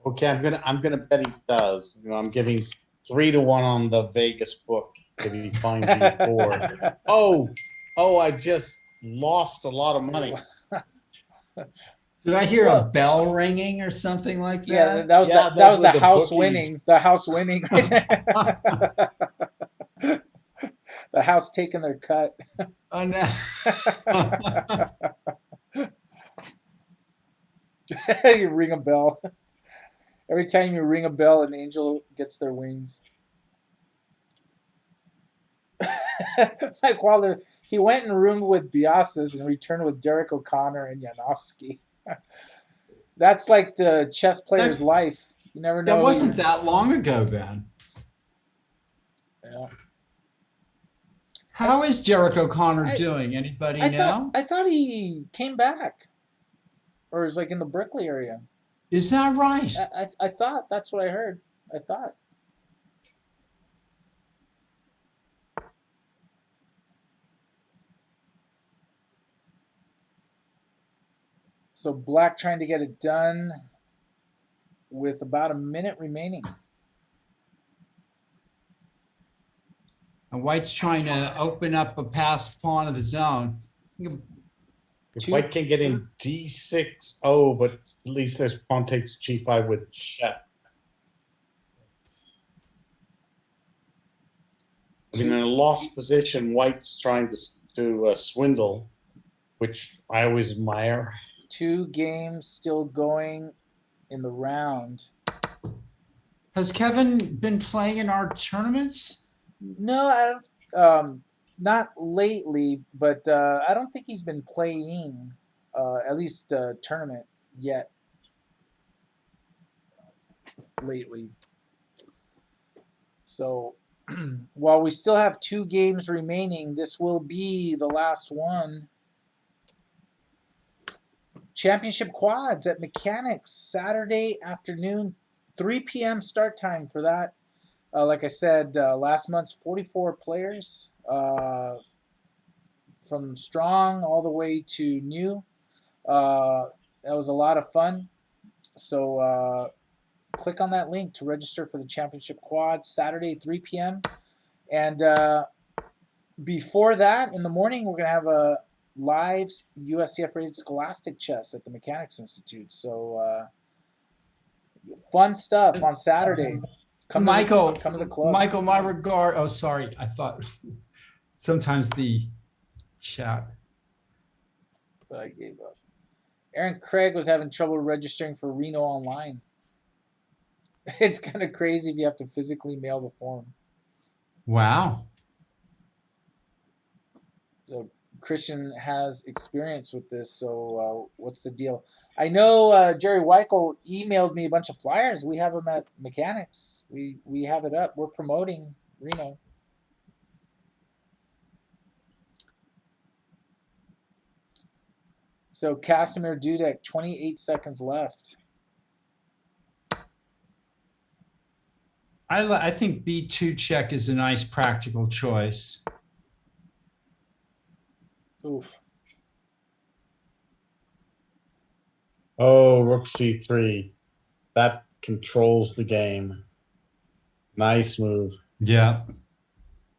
Okay, I'm gonna bet he does. You know, I'm giving 3-1 on the Vegas book if he finds E4. Oh, I just lost a lot of money. Did I hear a bell ringing or something like that? Yeah, that was the house bookies. winning. The house winning right there. The house taking their cut. Oh, no. You ring a bell. Every time you ring a bell, an angel gets their wings. Mike Wilder, he went and roomed with Biasis and returned with Derek O'Connor and Janowski. That's like the chess player's life. You never know. That wasn't that long ago then. Yeah. How is Derek O'Connor doing? Anybody know? I thought he came back, or is like in the Berkeley area. Is that right? I thought that's what I heard. I thought. So Black trying to get it done with about a minute remaining. And White's trying to open up a passed pawn of his own. If White can get in D6, oh, but at least there's pawn takes G5 with check. I mean, in a lost position, White's trying to swindle, which I always admire. 2 games still going in the round. Has Kevin been playing in our tournaments? No, not lately, but I don't think he's been playing, at least tournament yet lately. So while we still have 2 games remaining, this will be the last one. Championship quads at Mechanics, Saturday afternoon, 3 p.m. start time for that. Like I said, last month's 44 players, from strong all the way to new. That was a lot of fun. So click on that link to register for the championship quad, Saturday, 3 p.m. And before that, in the morning, we're going to have a live USCF rated Scholastic chess at the Mechanics Institute. So fun stuff on Saturday. Come to the club. Michael, my regard. Oh, sorry. I thought sometimes the chat. But I gave up. Aaron Craig was having trouble registering for Reno Online. It's kind of crazy if you have to physically mail the form. Wow. So Christian has experience with this, so what's the deal? I know Jerry Weichel emailed me a bunch of flyers. We have them at Mechanics. We have it up. We're promoting Reno. So Casimir Dudek, 28 seconds left. I think B2 check is a nice practical choice. Oof. Oh, rook c3. That controls the game. Nice move. Yeah.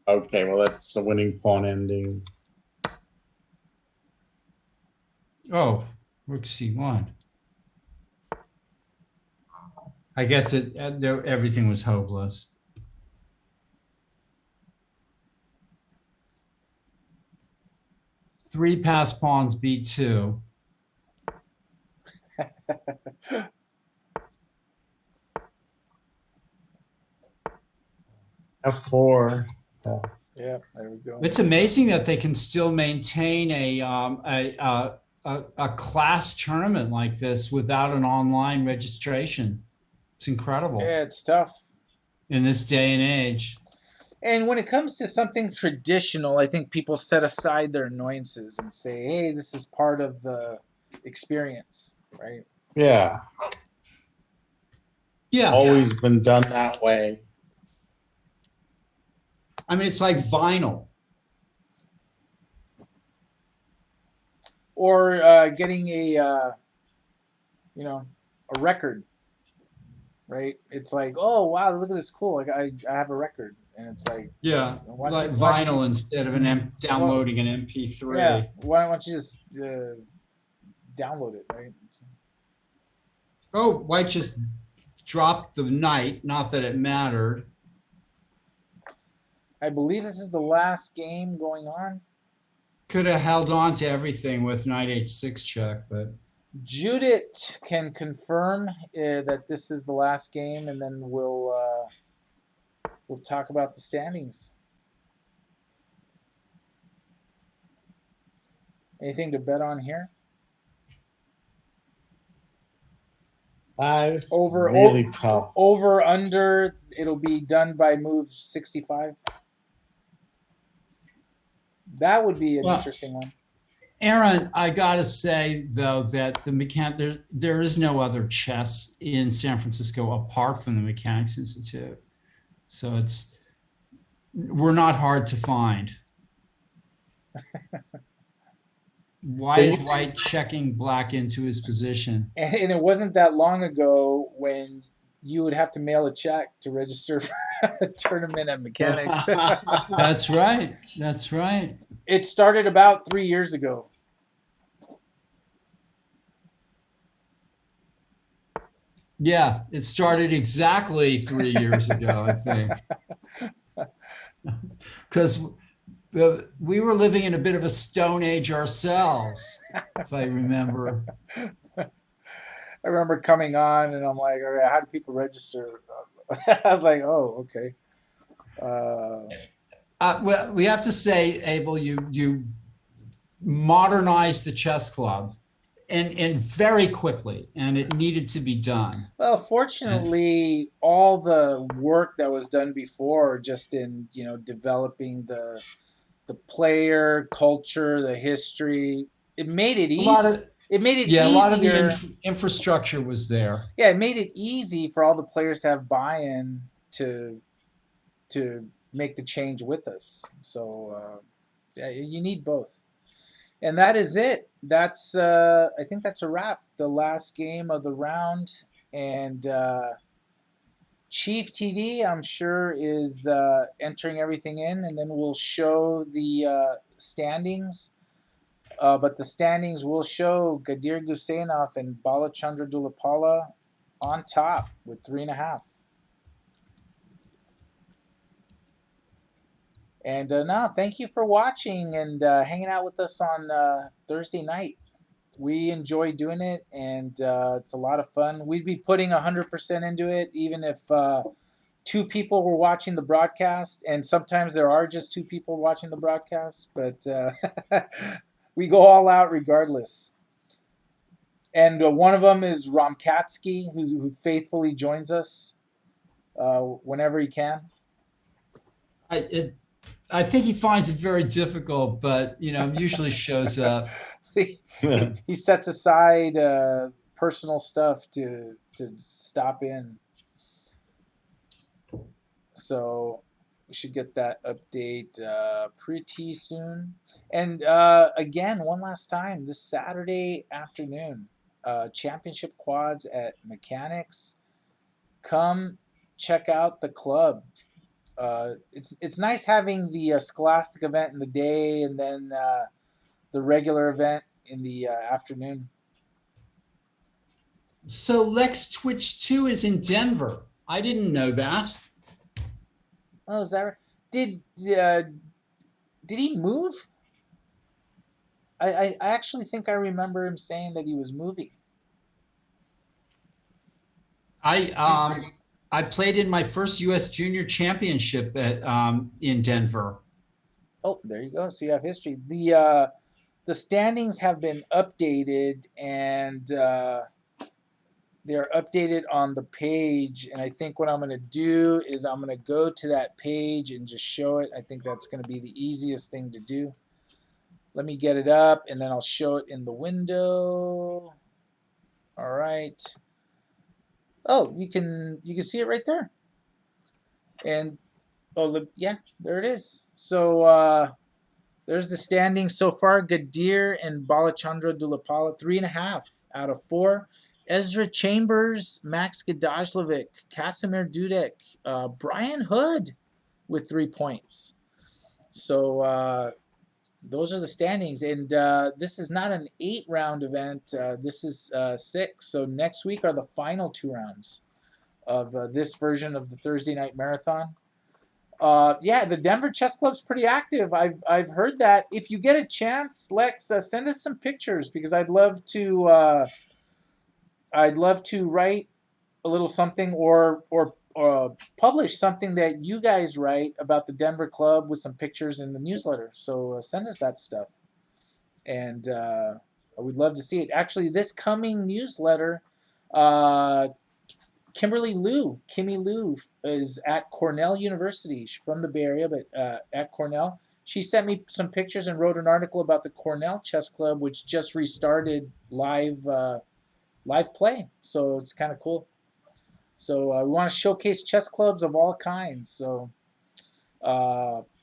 Okay, well, that's a winning pawn ending. Oh, rook C1. I guess everything was hopeless. Three pass pawns B2. F4. Yeah, there we go. It's amazing that they can still maintain a class tournament like this without an online registration. It's incredible Yeah, it's tough. in this day and age. And when it comes to something traditional, I think people set aside their annoyances and say, hey, this is part of the experience, right? Yeah, Yeah. always been done that way. I mean, it's like vinyl. Or getting a record, right? It's like, oh wow, look at this cool. Like I have a record, and it's like, Yeah, like why vinyl instead of downloading an MP3. Yeah, why don't you just download it, right? Oh, White just dropped the knight. Not that it mattered. I believe this is the last game going on. Could have held on to everything with knight h6 check, but Judith can confirm that this is the last game, and then we'll talk about the standings. Anything to bet on here? It's really tough. Over, under, it'll be done by move 65. That would be an interesting one. Aaron, I gotta say though that there is no other chess in San Francisco apart from the Mechanics Institute, so we're not hard to find. Why is White checking Black into his position? And it wasn't that long ago when you would have to mail a check to register for a tournament at Mechanics. That's right. That's right. It started about 3 years ago. Yeah, it started exactly 3 years ago, I think. Because we were living in a bit of a stone age ourselves, if I remember. I remember coming on and I'm like, all right, how do people register? I was like, oh, okay. Well, we have to say, Abel, you modernized the chess club and very quickly, and it needed to be done. Well, fortunately, all the work that was done before, just in developing the player culture, the history, it made it easy. It made it easier. A lot of the infrastructure was there. Yeah, it made it easy for all the players to have buy-in to make the change with us. So yeah, you need both. And that is it. That's I think that's a wrap. The last game of the round, and Chief TD, I'm sure, is entering everything in, and then we'll show the standings. But the standings will show Gadir Gusenov and Balachandra Dulapala on top with 3.5. And now, thank you for watching and hanging out with us on Thursday night. We enjoy doing it, and it's a lot of fun. We'd be putting 100% into it, even if 2 people were watching the broadcast, and sometimes there are just 2 people watching the broadcast, but we go all out regardless. And one of them is Romkatsky, who faithfully joins us whenever he can. I think he finds it very difficult, but usually shows up. he sets aside personal stuff to stop in. So we should get that update pretty soon. And again, one last time, this Saturday afternoon, championship quads at Mechanics. Come check out the club. It's nice having the Scholastic event in the day and then the regular event in the afternoon. So Lex Twitch 2 is in Denver. I didn't know that. Oh, is that right? Did he move? I actually think I remember him saying that he was moving. I played in my first U.S. Junior Championship at in Denver. Oh, there you go. So you have history. The standings have been updated, and they're updated on the page. And I think what I'm going to do is I'm going to go to that page and just show it. I think that's going to be the easiest thing to do. Let me get it up, and then I'll show it in the window. All right. Oh, you can see it right there. And yeah, there it is. So there's the standings so far. Gadir and Balachandra Dulapala, 3.5 out of 4. Ezra Chambers, Max Gadajlovic, Kasimir Dudek, Brian Hood with 3 points. So those are the standings. And this is not an 8-round event. This is 6. So next week are the final 2 rounds of this version of the Thursday Night Marathon. Yeah, the Denver Chess Club's pretty active. I've heard that. If you get a chance, Lex, send us some pictures because I'd love to write a little something or publish something that you guys write about the Denver Club with some pictures in the newsletter. So send us that stuff, and we'd love to see it. Actually, this coming newsletter. Kimmy Lou is at Cornell University. She's from the Bay Area, but at Cornell. She sent me some pictures and wrote an article about the Cornell Chess Club, which just restarted live play. So it's kind of cool. So we want to showcase chess clubs of all kinds. So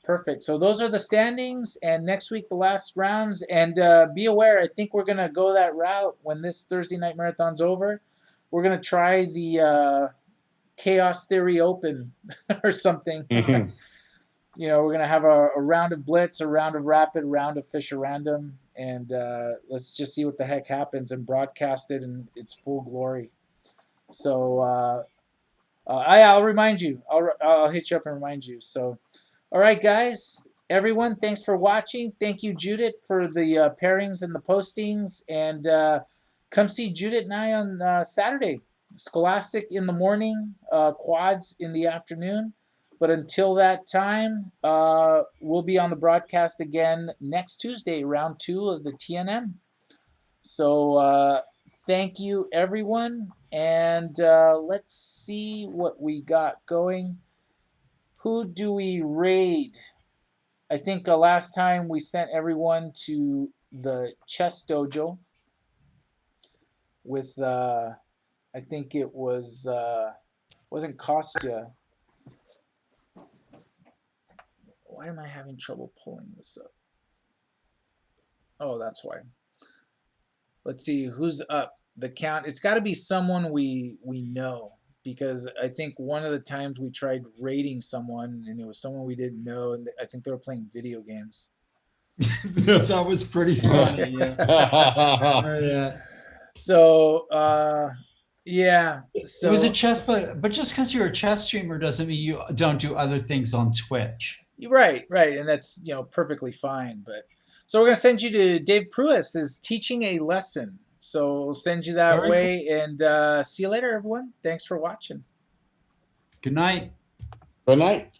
perfect. So those are the standings, and next week the last rounds. And be aware, I think we're gonna go that route when this Thursday Night Marathon's over. We're going to try the Chaos Theory Open or something. Mhm. You know, we're going to have a round of Blitz, a round of Rapid, a round of Fisher Random, and let's just see what the heck happens and broadcast it in its full glory. So I'll remind you. I'll hit you up and remind you. So, all right, guys. Everyone, thanks for watching. Thank you, Judith, for the pairings and the postings. And come see Judith and I on Saturday. Scholastic in the morning, quads in the afternoon. But until that time, we'll be on the broadcast again next Tuesday, round 2 of the TNM. So thank you, everyone. And let's see what we got going. Who do we raid? I think last time we sent everyone to the chess dojo with I think it was wasn't Kostya. Why am I having trouble pulling this up? Oh, that's why. Let's see who's up. The count. It's got to be someone we know, because I think one of the times we tried raiding someone and it was someone we didn't know, and I think they were playing video games. That was pretty funny. Yeah. Yeah. So yeah. So It was a chess, but just because you're a chess streamer doesn't mean you don't do other things on Twitch. right, and that's perfectly fine. But so we're gonna send you to Dave Pruis is teaching a lesson. So we'll send you that way, and see you later, everyone. Thanks for watching. Good night. Good night.